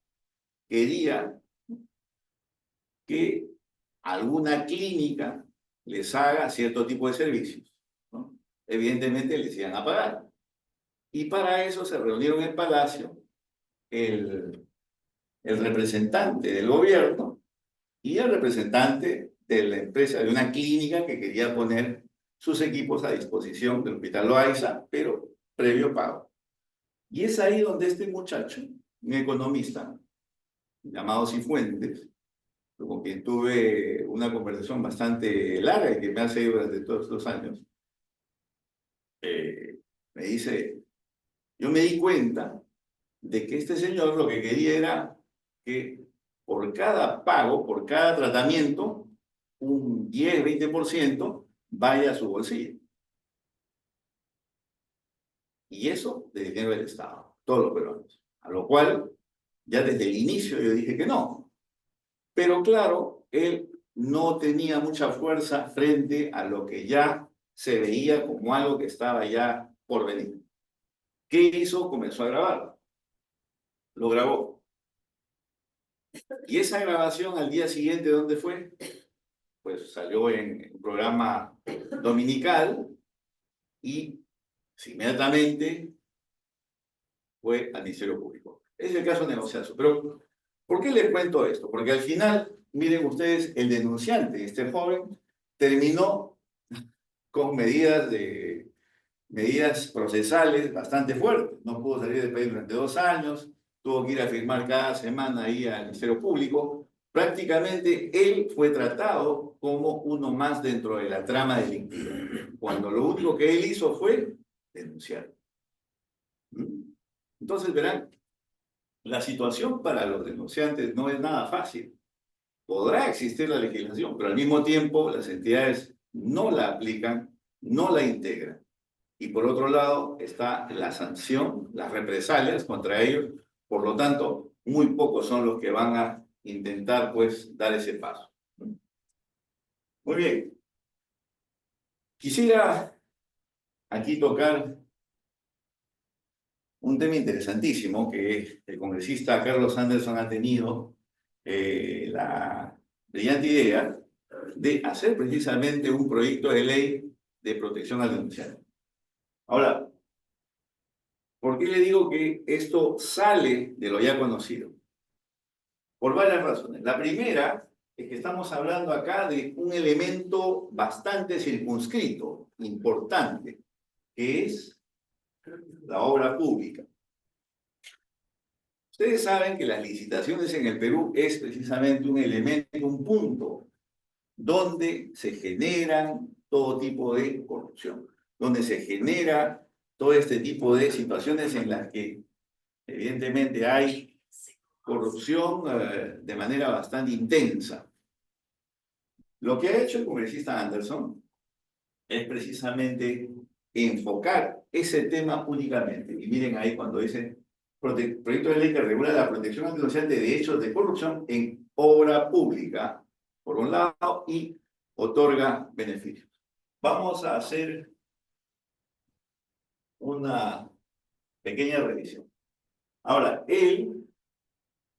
quería que alguna clínica les haga cierto tipo de servicios, ¿no? Evidentemente les iban a pagar. Y para eso se reunieron en el Palacio el representante del gobierno y el representante de la empresa, de una clínica que quería poner sus equipos a disposición del Hospital Loaiza, pero previo pago. Y es ahí donde este muchacho, un economista llamado Cifuentes, con quien tuve una conversación bastante larga y que me ha seguido durante todos estos años, me dice, yo me di cuenta de que este señor lo que quería era que por cada pago, por cada tratamiento, un 10-20% vaya a su bolsillo. Y eso de dinero del Estado, todos los peruanos. A lo cual, ya desde el inicio yo dije que no. Pero claro, él no tenía mucha fuerza frente a lo que ya se veía como algo que estaba ya por venir. ¿Qué hizo? Comenzó a grabar. Lo grabó. Y esa grabación al día siguiente, ¿dónde fue? Pues salió en un programa dominical y inmediatamente fue al Ministerio Público. Es el caso Negociazo. Pero, ¿por qué les cuento esto? Porque al final, miren ustedes, el denunciante, este joven, terminó con medidas procesales bastante fuertes. No pudo salir del país durante 2 años, tuvo que ir a firmar cada semana ahí al Ministerio Público. Prácticamente él fue tratado como uno más dentro de la trama delictiva, cuando lo único que él hizo fue denunciar. Entonces, verán, la situación para los denunciantes no es nada fácil. Podrá existir la legislación, pero al mismo tiempo las entidades no la aplican, no la integran. Y por otro lado está la sanción, las represalias contra ellos. Por lo tanto, muy pocos son los que van a intentar, pues, dar ese paso. Muy bien. Quisiera aquí tocar un tema interesantísimo que el congresista Carlos Anderson ha tenido la brillante idea de hacer precisamente un proyecto de ley de protección al denunciante. Ahora, ¿Por qué le digo que esto sale de lo ya conocido? Por varias razones. La primera es que estamos hablando acá de un elemento bastante circunscrito, importante, que es la obra pública. Ustedes saben que las licitaciones en el Perú es precisamente un elemento, un punto, donde se generan todo tipo de corrupción, donde se genera todo este tipo de situaciones en las que evidentemente hay corrupción de manera bastante intensa. Lo que ha hecho el congresista Anderson es precisamente enfocar ese tema únicamente. Y miren ahí cuando dice proyecto de ley que regula la protección antidenunciante de hechos de corrupción en obra pública, por un lado, y otorga beneficios. Vamos a hacer una pequeña revisión. Ahora, él,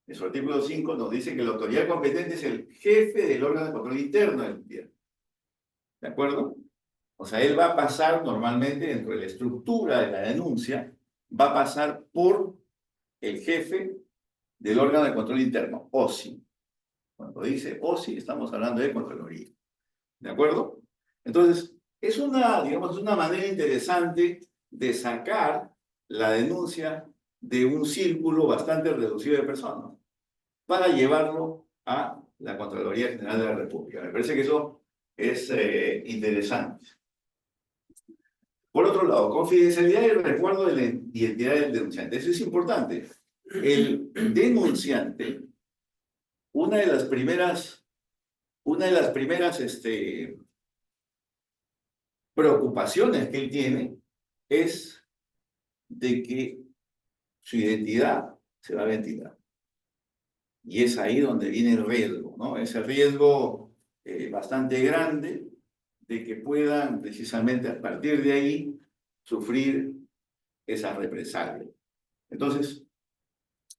en su artículo 5, nos dice que la autoridad competente es el jefe del órgano de control interno del gobierno. ¿De acuerdo? O sea, él va a pasar normalmente dentro de la estructura de la denuncia, va a pasar por el jefe del órgano de control interno, OSI. Cuando dice OSI, estamos hablando de Contraloría. ¿De acuerdo? Entonces, es una, digamos, una manera interesante de sacar la denuncia de un círculo bastante reducido de personas para llevarlo a la Contraloría General de la República. Me parece que eso es interesante. Por otro lado, confidencialidad y resguardo de la identidad del denunciante. Eso es importante. El denunciante, una de las primeras preocupaciones que él tiene es de que su identidad se va a ventilar. Y es ahí donde viene el riesgo, ¿no? Ese riesgo bastante grande de que puedan precisamente a partir de ahí sufrir esa represalia. Entonces,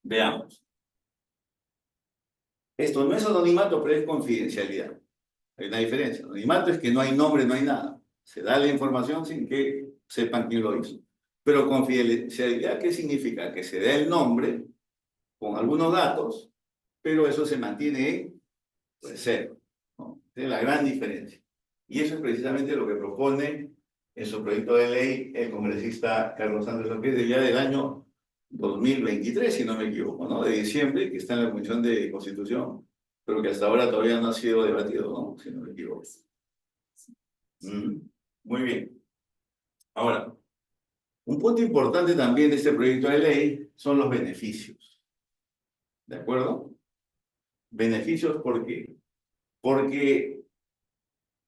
veamos. Esto no es anonimato, pero es confidencialidad. Hay una diferencia. Anonimato es que no hay nombre, no hay nada. Se da la información sin que sepan quién lo hizo. Pero confidencialidad, ¿qué significa? Que se da el nombre con algunos datos, pero eso se mantiene en cero, ¿no? Es la gran diferencia. Y eso es precisamente lo que propone en su proyecto de ley el congresista Carlos Andrés López ya del año 2023, si no me equivoco, ¿no? De diciembre, que está en la Comisión de Constitución, pero que hasta ahora todavía no ha sido debatido, ¿no? Si no me equivoco. Muy bien. Ahora, un punto importante también de este proyecto de ley son los beneficios. ¿De acuerdo? Beneficios, ¿por qué? Porque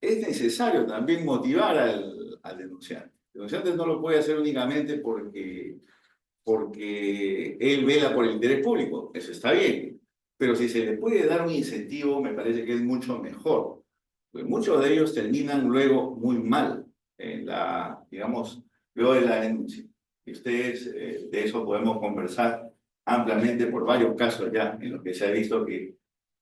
es necesario también motivar al denunciante. El denunciante no lo puede hacer únicamente porque él vela por el interés público. Eso está bien. Pero si se le puede dar un incentivo, me parece que es mucho mejor. Porque muchos de ellos terminan luego muy mal en la, digamos, luego de la denuncia. Y ustedes, de eso podemos conversar ampliamente por varios casos ya, en los que se ha visto que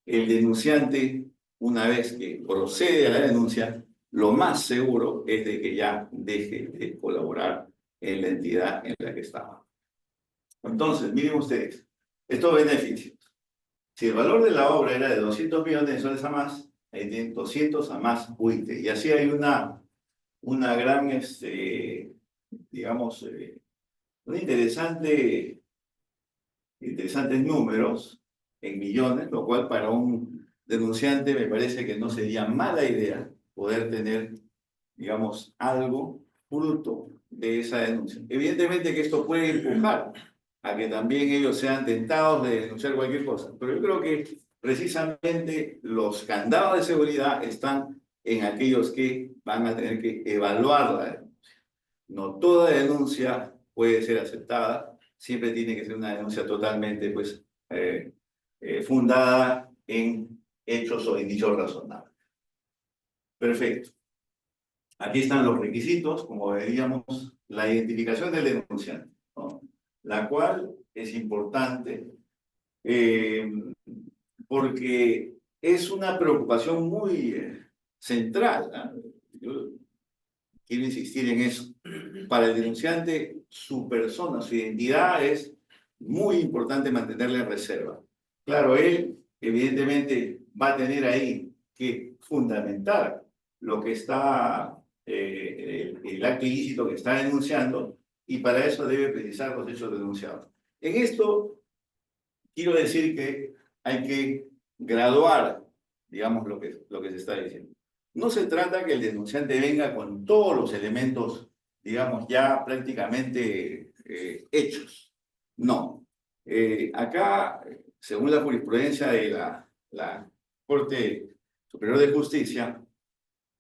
el denunciante, una vez que procede a la denuncia, lo más seguro es de que ya deje de colaborar en la entidad en la que estaba. Entonces, miren ustedes, estos beneficios. Si el valor de la obra era de 200 millones de soles a más, ahí tienen 200 a más UIT. Y así hay una gran, digamos, interesantes números en millones, lo cual para un denunciante me parece que no sería mala idea poder tener, digamos, algo fruto de esa denuncia. Evidentemente que esto puede empujar a que también ellos sean tentados de denunciar cualquier cosa, pero yo creo que precisamente los candados de seguridad están en aquellos que van a tener que evaluar la denuncia. No toda denuncia puede ser aceptada, siempre tiene que ser una denuncia totalmente pues, fundada en hechos o indicios razonables. Perfecto. Aquí están los requisitos, como veríamos, la identificación del denunciante, ¿no? La cual es importante porque es una preocupación muy central, ¿no? quiero insistir en eso. Para el denunciante, su persona, su identidad es muy importante mantenerla en reserva. Claro, él evidentemente va a tener ahí que fundamentar lo que está, el acto ilícito que está denunciando, y para eso debe precisar los hechos denunciados. En esto, quiero decir que hay que graduar, digamos, lo que se está diciendo. No se trata que el denunciante venga con todos los elementos, digamos, ya prácticamente hechos. No. Acá, según la jurisprudencia de la Corte Superior de Justicia,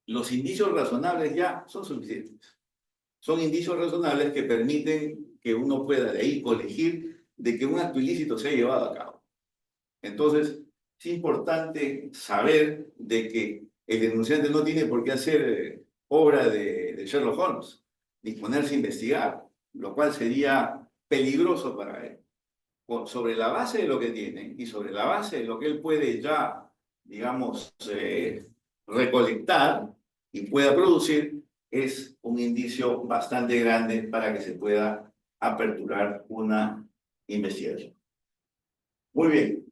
los indicios razonables ya son suficientes. Son indicios razonables que permiten que uno pueda de ahí colegir de que un acto ilícito se ha llevado a cabo. Entonces, es importante saber de que el denunciante no tiene por qué hacer obra de Sherlock Holmes, ni ponerse a investigar, lo cual sería peligroso para él. Sobre la base de lo que tiene y sobre la base de lo que él puede ya, digamos, recolectar y pueda producir, es un indicio bastante grande para que se pueda aperturar una investigación. Muy bien.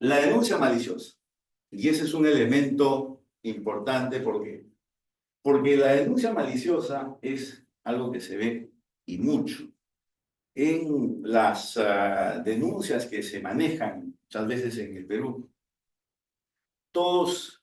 La denuncia maliciosa. Y ese es un elemento importante porque la denuncia maliciosa es algo que se ve y mucho. En las denuncias que se manejan muchas veces en el Perú, todos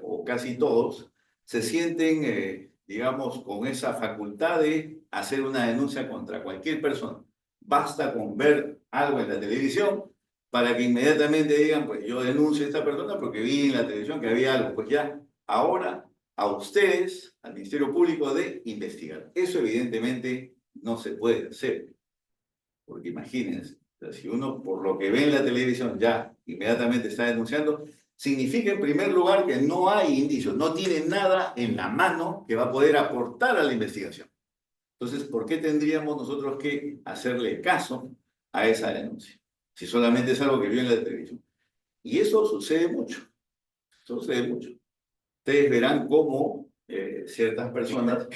o casi todos se sienten, digamos, con esa facultad de hacer una denuncia contra cualquier persona. Basta con ver algo en la televisión para que inmediatamente digan, pues yo denuncio a esta persona porque vi en la televisión que había algo. Pues ya, ahora a ustedes, al Ministerio Público, de investigar. Eso evidentemente no se puede hacer. Porque imagínense, o sea, si uno por lo que ve en la televisión ya inmediatamente está denunciando, significa en primer lugar que no hay indicios, no tiene nada en la mano que va a poder aportar a la investigación. Entonces, ¿por qué tendríamos nosotros que hacerle caso a esa denuncia? Si solamente es algo que vio en la televisión. Y eso sucede mucho, sucede mucho. Ustedes verán cómo ciertas personas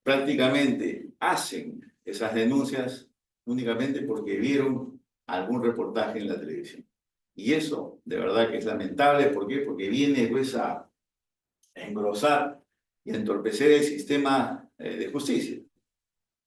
prácticamente hacen esas denuncias únicamente porque vieron algún reportaje en la televisión. Y eso, de verdad que es lamentable. ¿Por qué? Porque viene pues a engrosar y a entorpecer el sistema de justicia,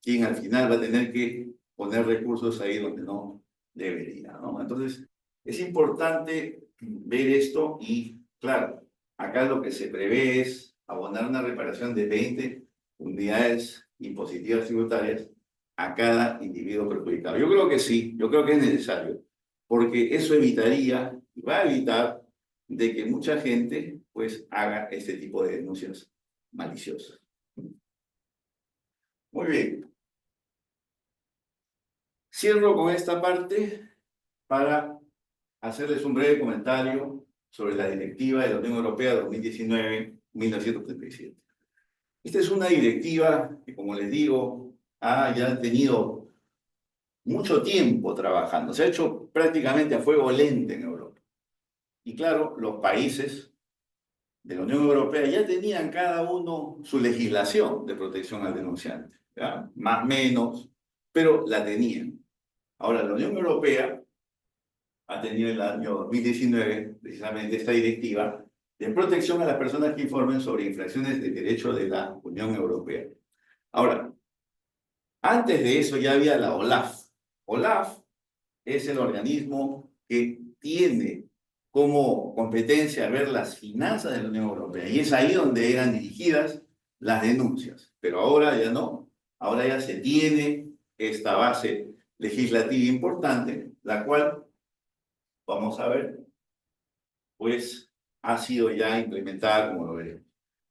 quien al final va a tener que poner recursos ahí donde no debería, ¿no? Entonces, es importante ver esto y, claro, acá lo que se prevé es abonar una reparación de 20 unidades impositivas tributarias a cada individuo perjudicado. Yo creo que sí, yo creo que es necesario, porque eso evitaría y va a evitar de que mucha gente pues haga este tipo de denuncias maliciosas. Muy bien. Cierro con esta parte para hacerles un breve comentario sobre la Directiva de la Unión Europea 2019-1937. Esta es una directiva que, como les digo, ha ya tenido mucho tiempo trabajando. Se ha hecho prácticamente a fuego lento en Europa. Y claro, los países de la Unión Europea ya tenían cada uno su legislación de protección al denunciante, ¿ya? Más o menos, pero la tenían. Ahora, la Unión Europea ha tenido en el año 2019 precisamente esta directiva de protección a las personas que informen sobre infracciones de derecho de la Unión Europea. Ahora, antes de eso ya había la OLAF. OLAF es el organismo que tiene como competencia ver las finanzas de la Unión Europea, y es ahí donde eran dirigidas las denuncias. Pero ahora ya no, ahora ya se tiene esta base legislativa importante, la cual, vamos a ver, pues ha sido ya implementada, como lo veremos.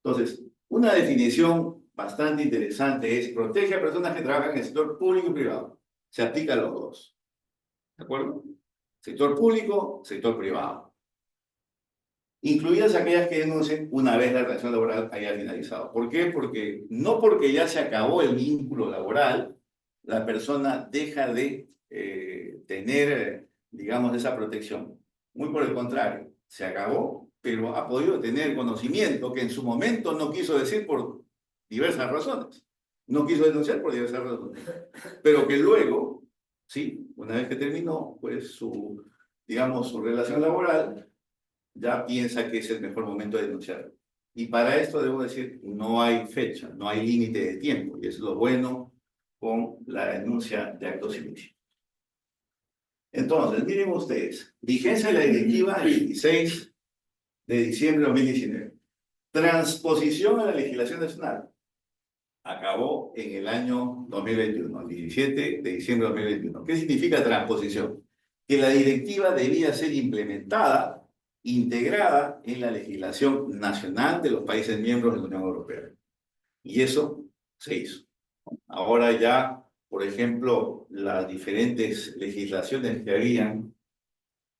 Entonces, una definición bastante interesante es: protege a personas que trabajan en el sector público y privado. Se aplica a los dos. ¿De acuerdo? Sector público, sector privado. Incluidas aquellas que denuncien una vez la relación laboral haya finalizado. ¿Por qué? Porque no porque ya se acabó el vínculo laboral, la persona deja de tener, digamos, esa protección. Muy por el contrario, se acabó pero ha podido tener conocimiento que en su momento no quiso decir por diversas razones. No quiso denunciar por diversas razones. Pero que luego, sí, una vez que terminó, pues digamos, su relación laboral, ya piensa que es el mejor momento de denunciar. Y para esto debo decir, no hay fecha, no hay límite de tiempo. Y eso es lo bueno con la denuncia de actos ilícitos. Entonces, miren ustedes, vigencia de la directiva el 16 de diciembre de 2019. Transposición a la legislación nacional. Acabó en el año 2021, el 17 de diciembre de 2021. ¿Qué significa transposición? Que la directiva debía ser implementada, integrada en la legislación nacional de los países miembros de la Unión Europea. Y eso se hizo. Ahora ya, por ejemplo, las diferentes legislaciones que habían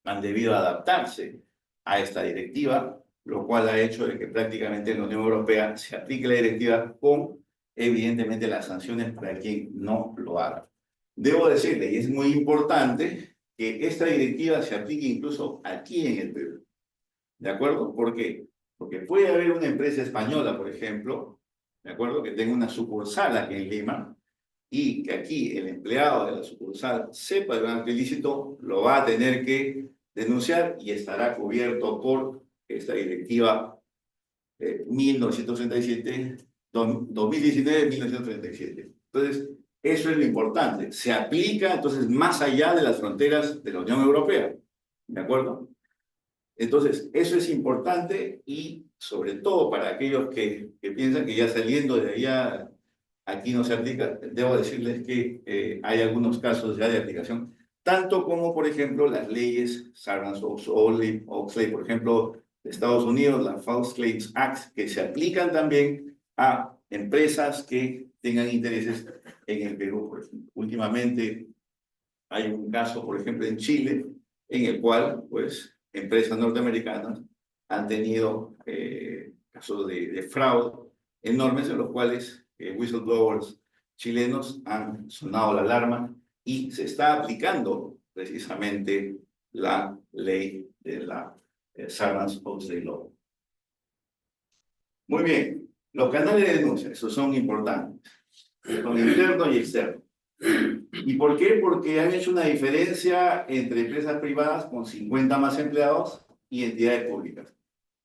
han debido adaptarse a esta directiva, lo cual ha hecho de que prácticamente en la Unión Europea se aplique la directiva con, evidentemente, las sanciones para quien no lo haga. Debo decirle, y es muy importante, que esta directiva se aplique incluso aquí en el Perú. ¿De acuerdo? ¿Por qué? Porque puede haber una empresa española, por ejemplo, ¿de acuerdo? Que tenga una sucursal aquí en Lima, y que aquí el empleado de la sucursal sepa de un acto ilícito, lo va a tener que denunciar y estará cubierto por esta directiva 2019-1937. Entonces, eso es lo importante. Se aplica, entonces, más allá de las fronteras de la Unión Europea. ¿De acuerdo? Entonces, eso es importante y, sobre todo, para aquellos que piensan que ya saliendo de allá aquí no se aplica, debo decirles que hay algunos casos ya de aplicación, tanto como, por ejemplo, las leyes Sarbanes-Oxley, por ejemplo, de Estados Unidos, la False Claims Act, que se aplican también a empresas que tengan intereses en el Perú. Por ejemplo. Últimamente hay un caso, por ejemplo, en Chile, en el cual, pues, empresas norteamericanas han tenido casos de fraude enormes en los cuales whistleblowers chilenos han sonado la alarma y se está aplicando precisamente la ley de la Sarbanes-Oxley Law. Muy bien, los canales de denuncia, esos son importantes, son internos y externos. ¿Y por qué? Porque han hecho una diferencia entre empresas privadas con 50 más empleados y entidades públicas.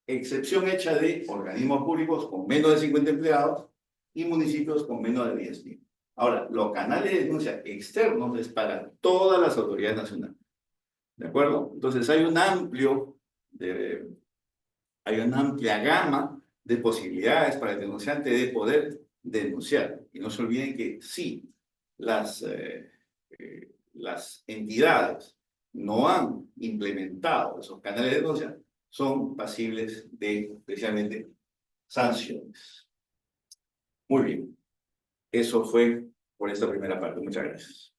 Excepción hecha de organismos públicos con menos de 50 empleados y municipios con menos de 10.000. Ahora, los canales de denuncia externos es para todas las autoridades nacionales. ¿De acuerdo? Entonces hay una amplia gama de posibilidades para el denunciante de poder denunciar. Y no se olviden que sí, las entidades no han implementado esos canales de denuncia, son pasibles de, especialmente, sanciones. Muy bien. Eso fue por esta primera parte. Muchas gracias.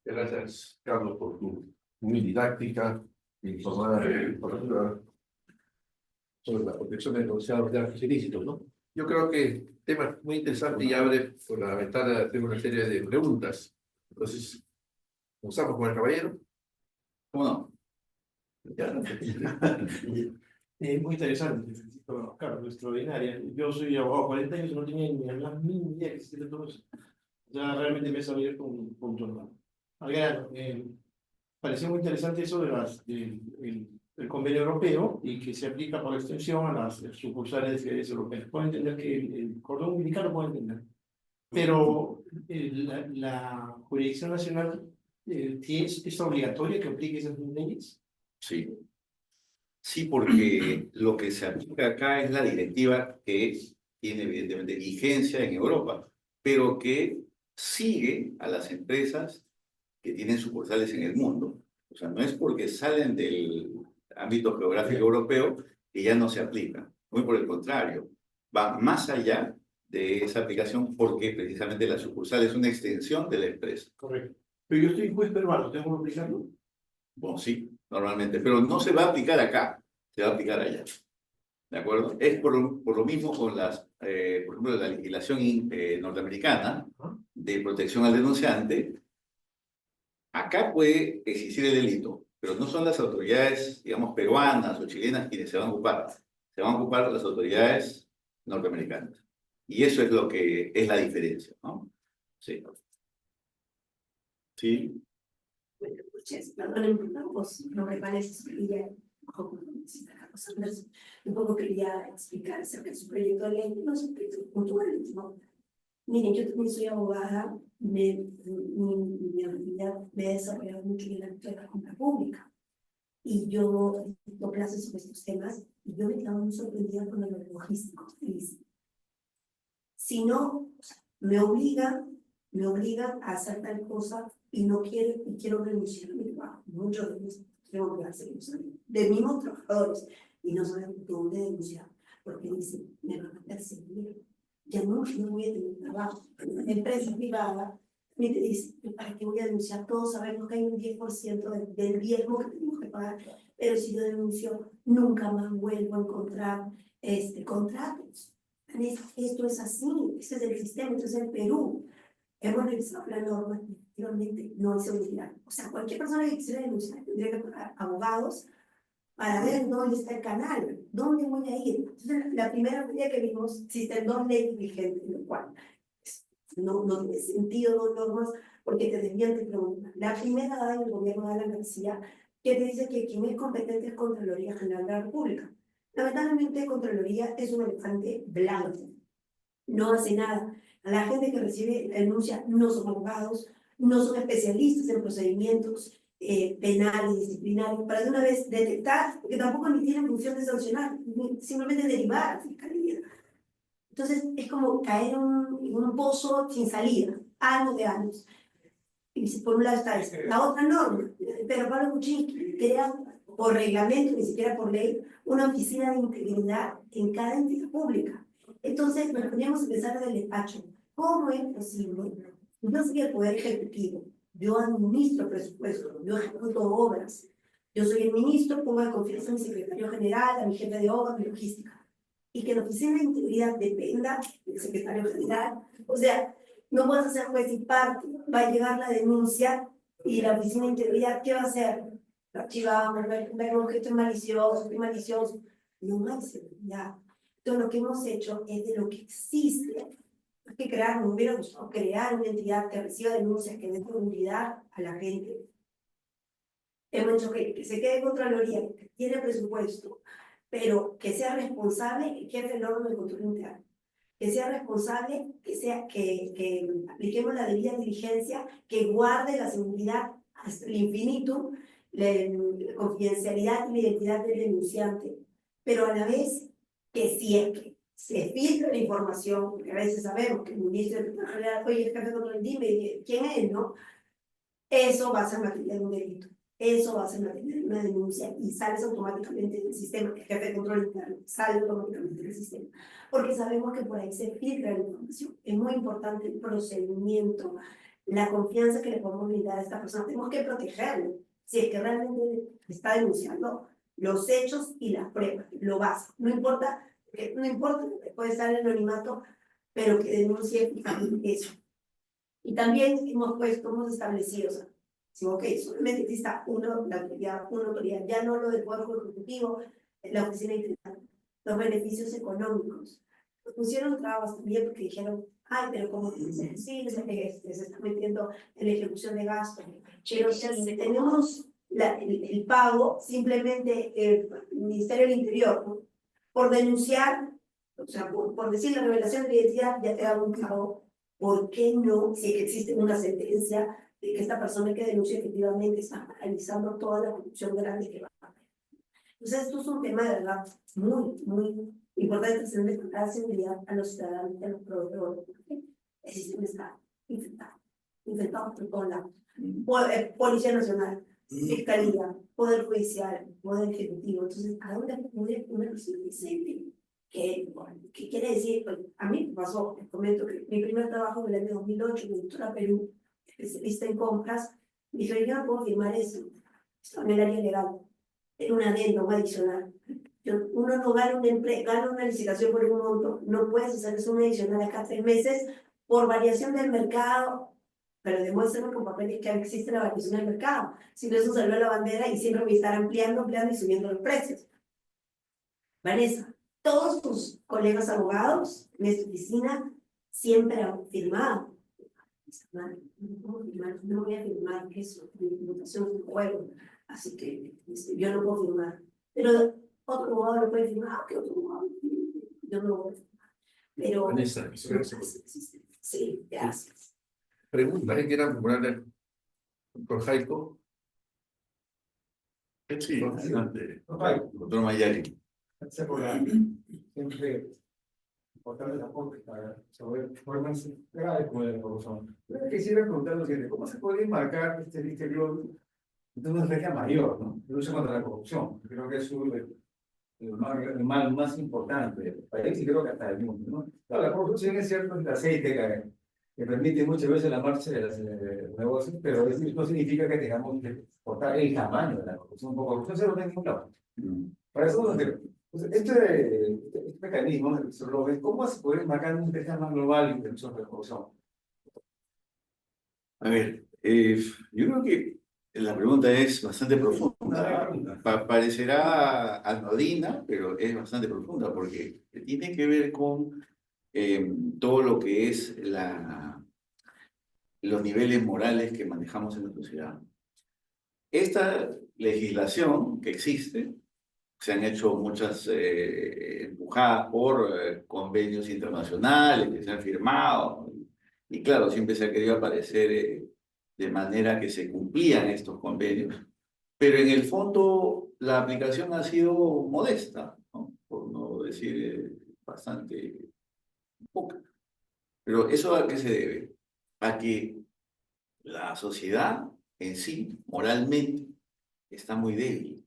Gracias, Carlos, por tu muy didáctica e informada informativa sobre la protección de negociados de actos ilícitos, ¿no? Yo creo que tema muy interesante y abre por la ventana de una serie de preguntas. Entonces, comenzamos con el caballero. ¿Cómo no? Muy interesante, felicito, Carlos, extraordinaria. Yo soy abogado 40 años y no tenía ni la mínima idea que existía todo eso. Ya realmente me he sabido con todo. Al grano, pareció muy interesante eso del convenio europeo y que se aplica por extensión a las sucursales de ciudades europeas. Puedo entender que el cordón umbilical lo puedo entender, pero la jurisdicción nacional ¿es obligatoria que aplique esas leyes? Sí. Sí, porque lo que se aplica acá es la directiva que tiene evidentemente vigencia en Europa, pero que sigue a las empresas que tienen sucursales en el mundo. O sea, no es porque salen del ámbito geográfico europeo que ya no se aplica. Muy por el contrario, va más allá de esa aplicación porque precisamente la sucursal es una extensión de la empresa. Correcto. Pero yo estoy juez peruano, ¿tengo que aplicarlo? Bueno, sí, normalmente, pero no se va a aplicar acá, se va a aplicar allá. ¿De acuerdo? Es por lo mismo con las por ejemplo, de la legislación norteamericana de protección al denunciante, acá puede existir el delito, pero no son las autoridades, digamos, peruanas o chilenas quienes se van a ocupar. Se van a ocupar las autoridades norteamericanas. Y eso es lo que es la diferencia, ¿no? Sí. Sí. Bueno, pues, perdónenme, pues, no me parece que ya un poco quería explicar acerca de su proyecto de ley, no son proyectos puntuales, ¿no? Miren, yo también soy abogada, mi actividad me he desarrollado mucho en el ámbito de la compra pública. Y yo doy clases sobre estos temas y yo me quedaba muy sorprendida con lo logístico. Si no, me obligan a hacer tal cosa y no quiero, y quiero renunciar a mi trabajo. Muchos de ellos tengo que hacer de mismos trabajadores y no saben dónde denunciar porque dicen, me van a perseguir. Ya no voy a tener trabajo. La empresa privada me dice, ¿para qué voy a denunciar? Todos sabemos que hay un 10% del riesgo que tenemos que pagar, pero si yo denuncio, nunca más vuelvo a encontrar contratos. Esto es así, ese es el sistema. Entonces en Perú hemos revisado la norma y efectivamente no hay seguridad. O sea, cualquier persona que quisiera denunciar tendría que pagar abogados para ver dónde está el canal, dónde voy a ir. Entonces, la primera medida que vimos, existen 2 leyes vigentes, lo cual no tiene sentido, 2 normas, porque te desvían de preguntas. La primera da en el gobierno de Alan García, que te dice que quien es competente es Contraloría General de la República. Lamentablemente, Contraloría es un elefante blanco, no hace nada. A la gente que recibe la denuncia no son abogados, no son especialistas en procedimientos penales, disciplinarios, para de una vez detectar, porque tampoco ni tienen función de sancionar, simplemente derivar a fiscalía. Entonces es como caer en un pozo sin salida, años de años. Y por un lado está esta. La otra norma, pero Pablo Kuczynski crea por reglamento, ni siquiera por ley, una oficina de integridad en cada entidad pública. Entonces nos podríamos empezar del despacho. ¿Cómo es posible? Yo soy el Poder Ejecutivo, yo administro presupuesto, yo ejecuto obras. Yo soy el ministro, pongo de confianza a mi secretario general, a mi jefe de obras, mi logística. Y que la oficina de integridad dependa del secretario general. O sea, no puedes hacer juez y parte, va a llegar la denuncia y la oficina de integridad, ¿qué va a hacer? Archivamos, vemos que esto es malicioso. No hay seguridad. Entonces lo que hemos hecho es de lo que existe. Hay que crear, me hubiera gustado crear una entidad que reciba denuncias, que dé seguridad a la gente. Hemos dicho que se quede Contraloría, que tiene presupuesto, pero que sea responsable el jefe del órgano de control interno. Que sea responsable, que apliquemos la debida diligencia, que guarde la seguridad hasta el infinito, la confidencialidad y la identidad del denunciante, pero a la vez que si es que se filtra la información, porque a veces sabemos que el ministro de General, oye, el jefe de control, dime quién es, ¿no? Eso va a ser materia de un delito. Eso va a ser materia de una denuncia y sales automáticamente del sistema. El jefe de control interno sale automáticamente del sistema. Porque sabemos que por ahí se filtra la información. Es muy importante el procedimiento, la confianza que le podemos brindar a esta persona. Tenemos que protegerlo. Si es que realmente está denunciando los hechos y las pruebas, lo básico. No importa, puede estar en el anonimato, pero que denuncie eso. Y también hemos establecido, o sea, si ok, solamente exista una autoridad, ya no lo del Poder Ejecutivo, la oficina de integridad, los beneficios económicos. Nos pusieron trabas también porque dijeron, ay, pero como sí, se está metiendo en la ejecución de gastos. Pero si tenemos el pago, simplemente el Ministerio del Interior, ¿no? Por denunciar, o sea, por decir la revelación de identidad, ya te da un pago. ¿Por qué no, si existe una sentencia de que esta persona que denuncia efectivamente está paralizando toda la corrupción grande que va a haber? Entonces, esto es un tema de verdad muy importante, de dar seguridad a los ciudadanos y a los proveedores. El sistema está infectado por todos lados. Policía Nacional, Fiscalía, Poder Judicial, Poder Ejecutivo. Entonces, ¿a dónde acude una persona decente? ¿Qué quiere decir? Pues, a mí me pasó, les comento que mi primer trabajo en el año 2008, me entró a Perú, especialista en compras, dije, yo no puedo firmar eso, esto en el área legal, era un adendum adicional. Uno no gana gana una licitación por un monto, no puedes hacer eso un adicional acá 3 meses por variación del mercado, pero demuéstrame con papeles que existe la variación del mercado. Si no, eso salió a la bandera y siempre me estar ampliando y subiendo los precios. Vanessa, todos tus colegas abogados en esta oficina siempre han firmado. No voy a firmar que eso, mi reputación es un juego, así que yo no puedo firmar. Pero otro abogado lo puede firmar, que otro abogado, yo no lo voy a firmar. Pero Vanessa, sí, gracias. pregunta que quieran formularle por Jaico. Sí, adelante. Right. Doctor Mayari. Siempre importante el aporte para saber formas graves como la corrupción. Yo quisiera preguntar lo siguiente: ¿cómo se puede enmarcar este exterior de una regla mayor, ¿no? Lucha contra la corrupción? Creo que es el mal más importante del país y creo que hasta del mundo, ¿no? Claro, la corrupción es cierto, es el aceite que permite muchas veces la marcha de los negocios, pero eso no significa que tengamos que cortar el tamaño de la corrupción. Por corrupción se lo tiene ningún lado. Para eso no tengo. Este mecanismo, ¿cómo se puede marcar un tema global en términos de corrupción? A ver, yo creo que la pregunta es bastante profunda. Parecerá anodina, pero es bastante profunda porque tiene que ver con todo lo que es los niveles morales que manejamos en la sociedad. Esta legislación que existe, se han hecho muchas empujadas por convenios internacionales que se han firmado, y claro, siempre se ha querido aparecer de manera que se cumplían estos convenios, pero en el fondo la aplicación ha sido modesta, ¿no? Por no decir bastante poca. Pero ¿eso a qué se debe? A que la sociedad en sí, moralmente, está muy débil,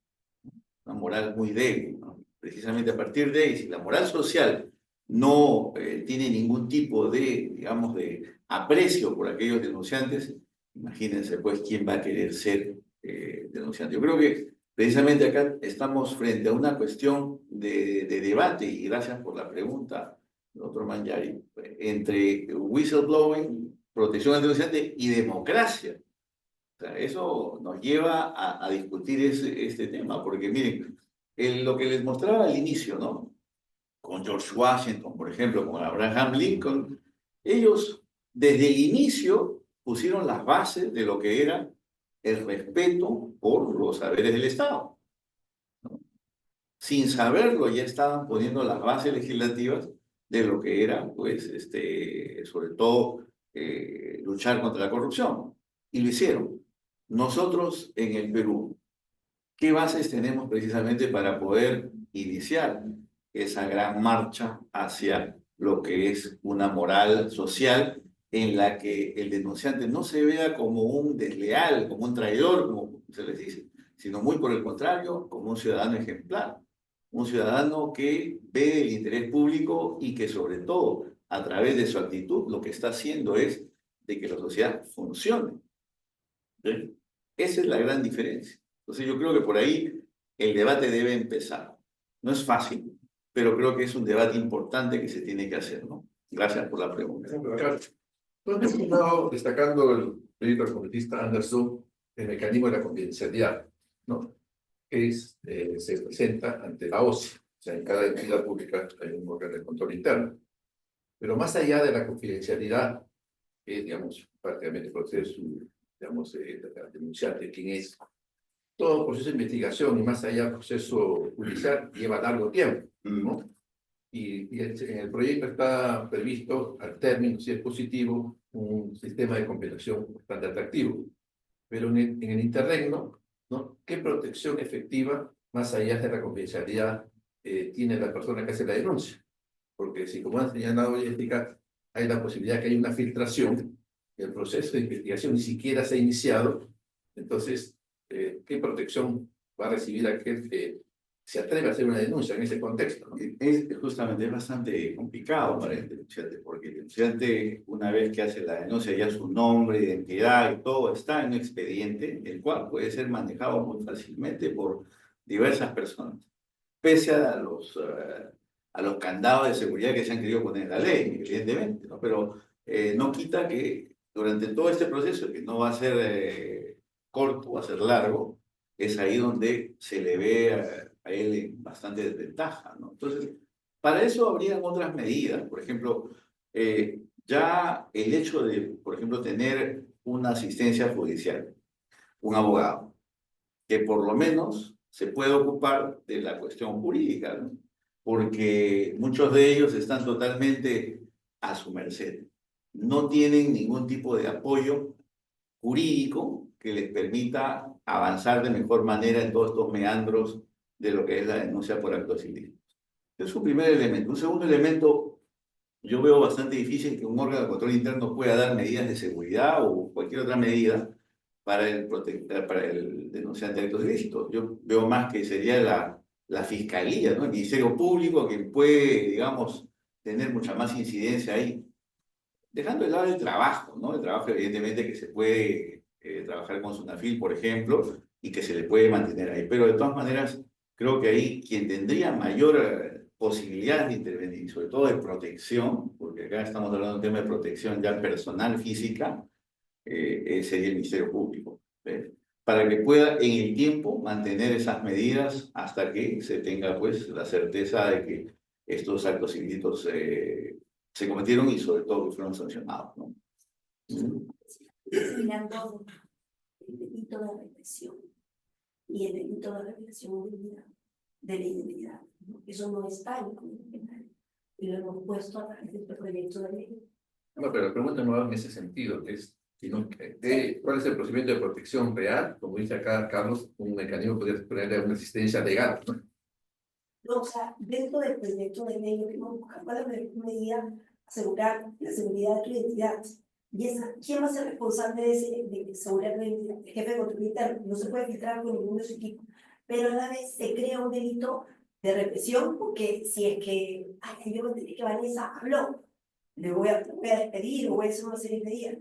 una moral muy débil, ¿no? Precisamente a partir de ahí, si la moral social no tiene ningún tipo de, digamos, de aprecio por aquellos denunciantes, imagínense pues quién va a querer ser denunciante. Yo creo que precisamente acá estamos frente a una cuestión de debate, y gracias por la pregunta, doctor Mayari, entre whistleblowing, protección al denunciante y democracia. O sea, eso nos lleva a discutir este tema, porque miren, lo que les mostraba al inicio, ¿no? Con George Washington, por ejemplo, con Abraham Lincoln, ellos desde el inicio pusieron las bases de lo que era el respeto por los saberes del Estado, ¿no? Sin saberlo, ya estaban poniendo las bases legislativas de lo que era, pues, sobre todo, luchar contra la corrupción. Y lo hicieron. Nosotros en el Perú, ¿qué bases tenemos precisamente para poder iniciar esa gran marcha hacia lo que es una moral social en la que el denunciante no se vea como un desleal, como un traidor, como se les dice, sino muy por el contrario, como un ciudadano ejemplar, un ciudadano que ve el interés público y que sobre todo a través de su actitud lo que está haciendo es de que la sociedad funcione? ¿Sí? Esa es la gran diferencia. Entonces yo creo que por ahí el debate debe empezar. No es fácil, pero creo que es un debate importante que se tiene que hacer, ¿no? Gracias por la pregunta. Claro. Tú has mencionado, destacando el proyecto del congresista Anderson, el mecanismo de la confidencialidad, ¿no? Que se presenta ante la OSCE, o sea, en cada entidad pública hay un órgano de control interno. Pero más allá de la confidencialidad, que digamos, prácticamente el proceso, digamos, denunciante, quién es, todo proceso de investigación y más allá del proceso judicial lleva largo tiempo, ¿no? Y en el proyecto está previsto, al término, si es positivo, un sistema de compensación bastante atractivo. Pero en el interregno, ¿no? ¿Qué protección efectiva, más allá de la confidencialidad, tiene la persona que hace la denuncia? Porque si, como ha señalado Jessica, hay la posibilidad que haya una filtración, el proceso de investigación ni siquiera se ha iniciado, entonces, ¿qué protección va a recibir aquel que se atreve a hacer una denuncia en ese contexto, ¿no? Justamente es bastante complicado para el denunciante, porque el denunciante, una vez que hace la denuncia, ya su nombre, identidad y todo está en un expediente, el cual puede ser manejado muy fácilmente por diversas personas. pese a los candados de seguridad que se han querido poner en la ley, evidentemente, ¿no? Pero no quita que durante todo este proceso, que no va a ser corto, va a ser largo, es ahí donde se le ve a él en bastante desventaja, ¿no? Entonces, para eso habrían otras medidas, por ejemplo, ya el hecho de, por ejemplo, tener una asistencia judicial, un abogado, que por lo menos se puede ocupar de la cuestión jurídica, ¿no? Porque muchos de ellos están totalmente a su merced. No tienen ningún tipo de apoyo jurídico que les permita avanzar de mejor manera en todos estos meandros de lo que es la denuncia por actos ilícitos. Es un primer elemento. Un segundo elemento, yo veo bastante difícil que un órgano de control interno pueda dar medidas de seguridad o cualquier otra medida para el denunciante de actos ilícitos. Yo veo más que sería la Fiscalía, ¿no? El Ministerio Público, que puede, digamos, tener mucha más incidencia ahí. Dejando de lado el trabajo, ¿no? El trabajo, evidentemente, que se puede trabajar con SUNAFIL, por ejemplo, y que se le puede mantener ahí. Pero de todas maneras, creo que ahí quien tendría mayor posibilidad de intervenir, sobre todo de protección, porque acá estamos hablando de un tema de protección ya personal, física, sería el Ministerio Público, ¿ves? Para que pueda en el tiempo mantener esas medidas hasta que se tenga pues la certeza de que estos actos ilícitos se cometieron y sobre todo que fueron sancionados, ¿no? Mirando el delito de represión y el delito de represión de la identidad, ¿no? Eso no está en el Código Penal y lo hemos puesto a través de este proyecto de ley. No, pero la pregunta no va en ese sentido, es sino cuál es el procedimiento de protección real, como dice acá Carlos, un mecanismo podría ponerle una asistencia legal, ¿no? No, o sea, dentro del proyecto de ley, lo que hemos buscado para medida asegurar la seguridad de tu identidad. Y esa, ¿quién va a ser responsable de asegurar la identidad? El jefe de control interno. No se puede filtrar con ninguno de su equipo. Pero a la vez se crea un delito de represión, porque si es que, ay, yo me enteré que Vanessa habló, le voy a despedir o voy a hacer una serie de medidas.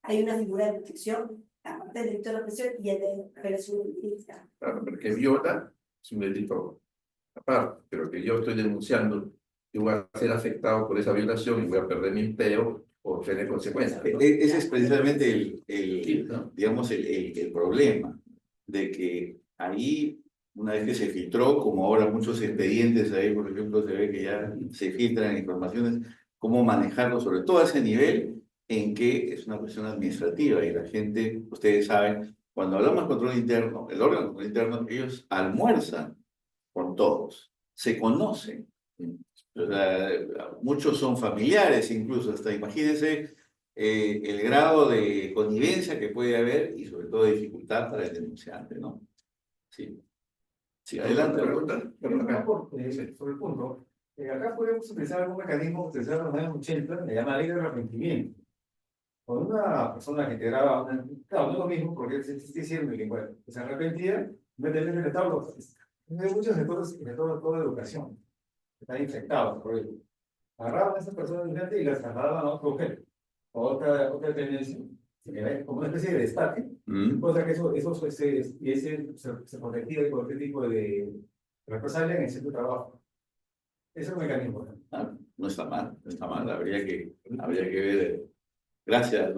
Hay una figura de protección, aparte del delito de represión y el de revelación de identidad. Claro, pero que viola es un delito aparte, pero que yo estoy denunciando, yo voy a ser afectado por esa violación y voy a perder mi empleo o tener consecuencias, ¿no? Ese es precisamente Sí, ¿no? digamos, el problema, de que ahí, una vez que se filtró, como ahora muchos expedientes ahí, por ejemplo, se ve que ya se filtran informaciones, cómo manejarlo, sobre todo a ese nivel en que es una cuestión administrativa y la gente, ustedes saben, cuando hablamos de control interno, el órgano de control interno, ellos almuerzan con todos, se conocen. O sea, muchos son familiares incluso, hasta imagínense el grado de connivencia que puede haber y sobre todo de dificultad para el denunciante, ¿no? Sí. Sí, adelante. Pregunta. Sobre el punto. Acá podemos utilizar algún mecanismo utilizado en los años 80, se llama ley de arrepentimiento. Cuando una persona que integraba, claro, no es lo mismo porque se está diciendo que, bueno, que se arrepentía, en vez de el Estado, hay muchos sectores de toda educación que están infectados por ello. Agarraban a esas personas inocentes y las trasladaban a otro objeto, a otra dependencia, como una especie de destaque, cosa que se convertía con este tipo de represalia en el centro de trabajo. Ese es un mecanismo. No está mal, no está mal, habría que ver. Gracias,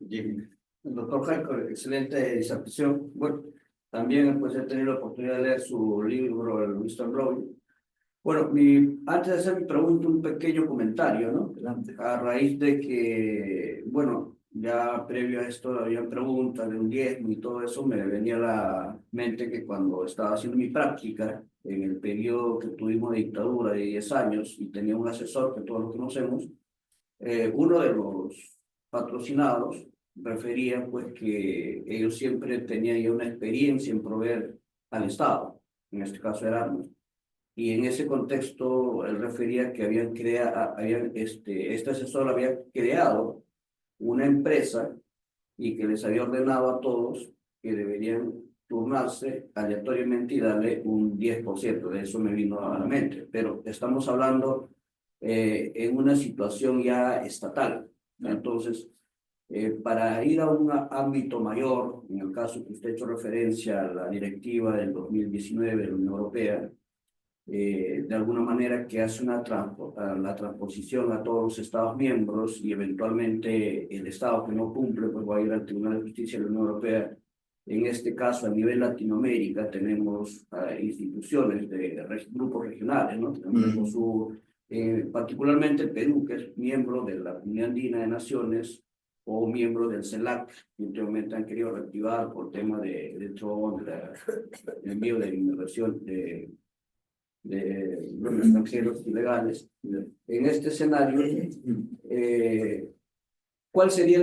Jimmy. Doctor Franco, excelente disertación. Bueno, también pues he tenido la oportunidad de leer su libro, el Whistleblowing. Bueno, antes de hacer mi pregunta, un pequeño comentario, ¿no? A raíz de que, bueno, ya previo a esto había preguntas de un diezmo y todo eso, me venía a la mente que cuando estaba haciendo mi práctica, en el periodo que tuvimos de dictadura de 10 años, y tenía un asesor que todos lo conocemos, uno de los patrocinados refería pues que ellos siempre tenían ya una experiencia en proveer al Estado, en este caso era armas. Y en ese contexto, él refería que este asesor había creado una empresa y que les había ordenado a todos que deberían turnarse aleatoriamente y darle un 10%. De eso me vino a la mente. Pero estamos hablando en una situación ya estatal. Entonces, para ir a un ámbito mayor, en el caso que usted ha hecho referencia a la directiva del 2019 de la Unión Europea, de alguna manera que hace la transposición a todos los Estados miembros y eventualmente el Estado que no cumple pues va a ir al Tribunal de Justicia de la Unión Europea. En este caso, a nivel Latinoamérica, tenemos instituciones de grupos regionales, ¿no? Tenemos particularmente Perú, que es miembro de la Comunidad Andina de Naciones o miembro del CELAC, que últimamente han querido reactivar por tema de Trump, el envío de inmigración de los extranjeros ilegales. En este escenario, ¿cuál sería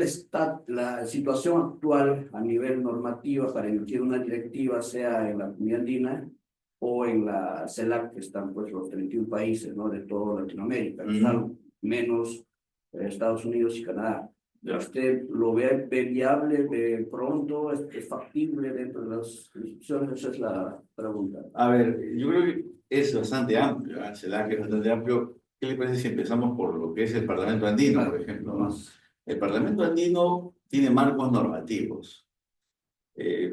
la situación actual a nivel normativa para emitir una directiva, sea en la Comunidad Andina o en la CELAC, que están pues los 31 países, ¿no? De toda Latinoamérica, menos Estados Unidos y Canadá? ¿Usted lo ve viable de pronto? ¿Es factible dentro de las instituciones? Esa es la pregunta. A ver, yo creo que es bastante amplio, el CELAC es bastante amplio. ¿Qué le parece si empezamos por lo que es el Parlamento Andino, por ejemplo, ¿no? El Parlamento Andino tiene marcos normativos.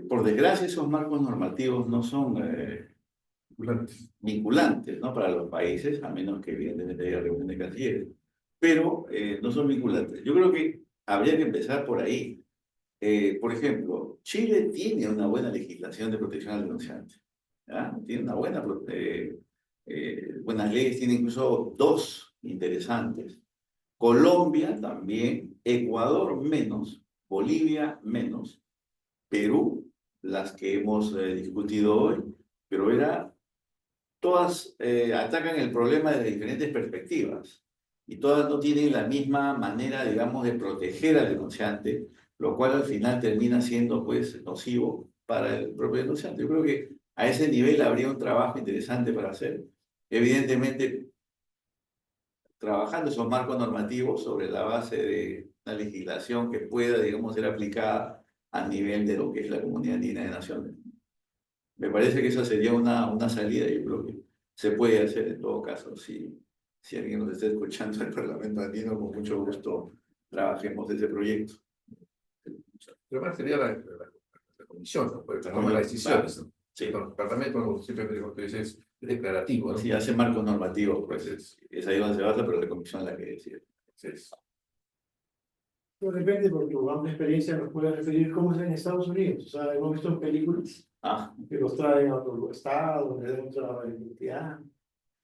Por desgracia, esos marcos normativos no son vinculantes, ¿no? Para los países, a menos que evidentemente haya reunión de cancilleres, pero no son vinculantes. Yo creo que habría que empezar por ahí. Por ejemplo, Chile tiene una buena legislación de protección al denunciante, ¿ya? Tiene una buenas leyes, tiene incluso 2 interesantes. Colombia también, Ecuador menos, Bolivia menos, Perú, las que hemos discutido hoy, pero todas atacan el problema desde diferentes perspectivas y todas no tienen la misma manera, digamos, de proteger al denunciante, lo cual al final termina siendo, pues, nocivo para el propio denunciante. Yo creo que a ese nivel habría un trabajo interesante para hacer. Evidentemente, trabajando esos marcos normativos sobre la base de una legislación que pueda, digamos, ser aplicada a nivel de lo que es la Comunidad Andina de Naciones. Me parece que esa sería una salida, yo creo que se puede hacer en todo caso. Si alguien nos está escuchando del Parlamento Andino, con mucho gusto trabajemos ese proyecto. Pero más sería la comisión, ¿no? Porque toma las decisiones, ¿no? Sí. El Parlamento, como siempre como tú dices, es declarativo, ¿no? Si hace marcos normativos, pues es ahí donde se basa, pero la comisión es la que decide. Entonces, Pues depende, por tu amplia experiencia nos puedes referir cómo es en Estados Unidos. O sea, hemos visto en películas que los traen a otro estado, donde deben trabajar la identidad.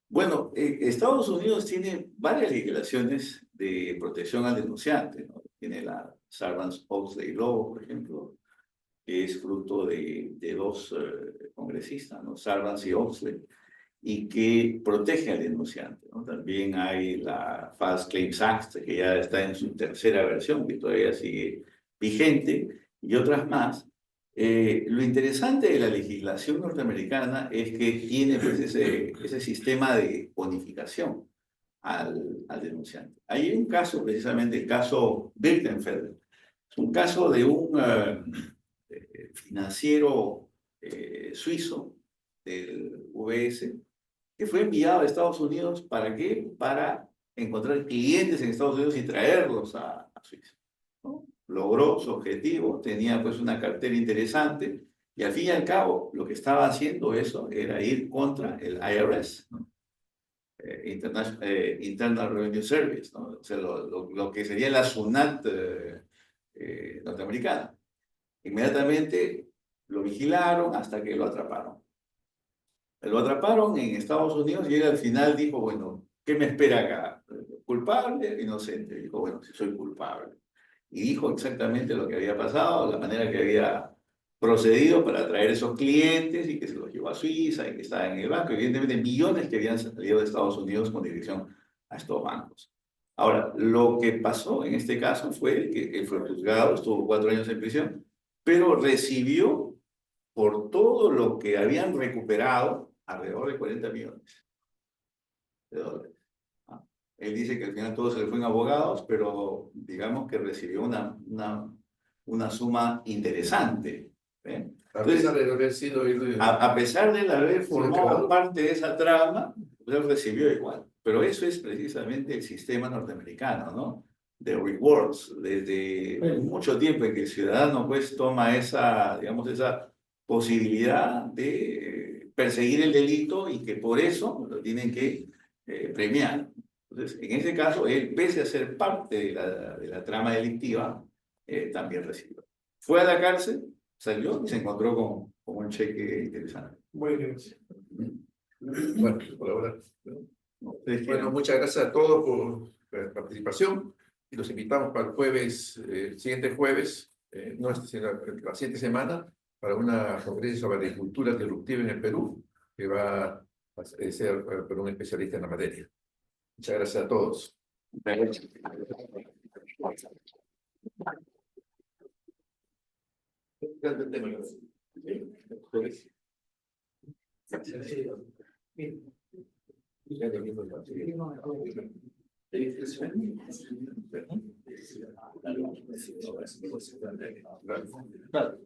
Bueno, Estados Unidos tiene varias legislaciones de protección al denunciante, ¿no? Tiene la Sarbanes-Oxley Law, por ejemplo, que es fruto de 2 congresistas, ¿no? Sarbanes y Oxley, y que protege al denunciante, ¿no? También hay la False Claims Act, que ya está en su 3ª versión, que todavía sigue vigente, y otras más. Lo interesante de la legislación norteamericana es que tiene pues, ese sistema de bonificación al denunciante. Hay un caso, precisamente el caso Birkenfeld. Es un caso de un financiero suizo del UBS que fue enviado a Estados Unidos. ¿Para qué? Para encontrar clientes en Estados Unidos y traerlos a Suiza, ¿no? Logró su objetivo, tenía pues una cartera interesante y al fin y al cabo lo que estaba haciendo eso era ir contra el IRS, ¿no? Internal Revenue Service, ¿no? O sea, lo que sería la SUNAT norteamericana. Inmediatamente lo vigilaron hasta que lo atraparon. Lo atraparon en Estados Unidos y él al final dijo, bueno, ¿qué me espera acá? ¿Culpable? Inocente. Dijo, bueno, si soy culpable. Y dijo exactamente lo que había pasado, la manera que había procedido para traer esos clientes y que se los llevó a Suiza y que estaban en el banco. Evidentemente, millones que habían salido de Estados Unidos con dirección a estos bancos. Ahora, lo que pasó en este caso fue que él fue juzgado, estuvo 4 años en prisión, pero recibió por todo lo que habían recuperado alrededor de 40 millones de dólares. Él dice que al final todo se le fue en abogados, pero digamos que recibió una suma interesante. a pesar de haber sido... A pesar de haber formado parte de esa trama, él recibió igual. Pero eso es precisamente el sistema norteamericano, ¿no? De rewards, desde mucho tiempo en que el ciudadano pues toma esa, digamos, esa posibilidad de perseguir el delito y que por eso lo tienen que premiar. Entonces, en ese caso, él, pese a ser parte de la trama delictiva, también recibió. Fue a la cárcel, salió y se encontró con un cheque interesante. Bueno, Bueno, por ahora. Ustedes Bueno, quieran. muchas gracias a todos por la participación y los invitamos para el jueves, el siguiente jueves, no esta, sino la siguiente semana, para una conferencia sobre agricultura disruptiva en el Perú, que va a ser por un especialista en la materia. Muchas gracias a todos. Claro.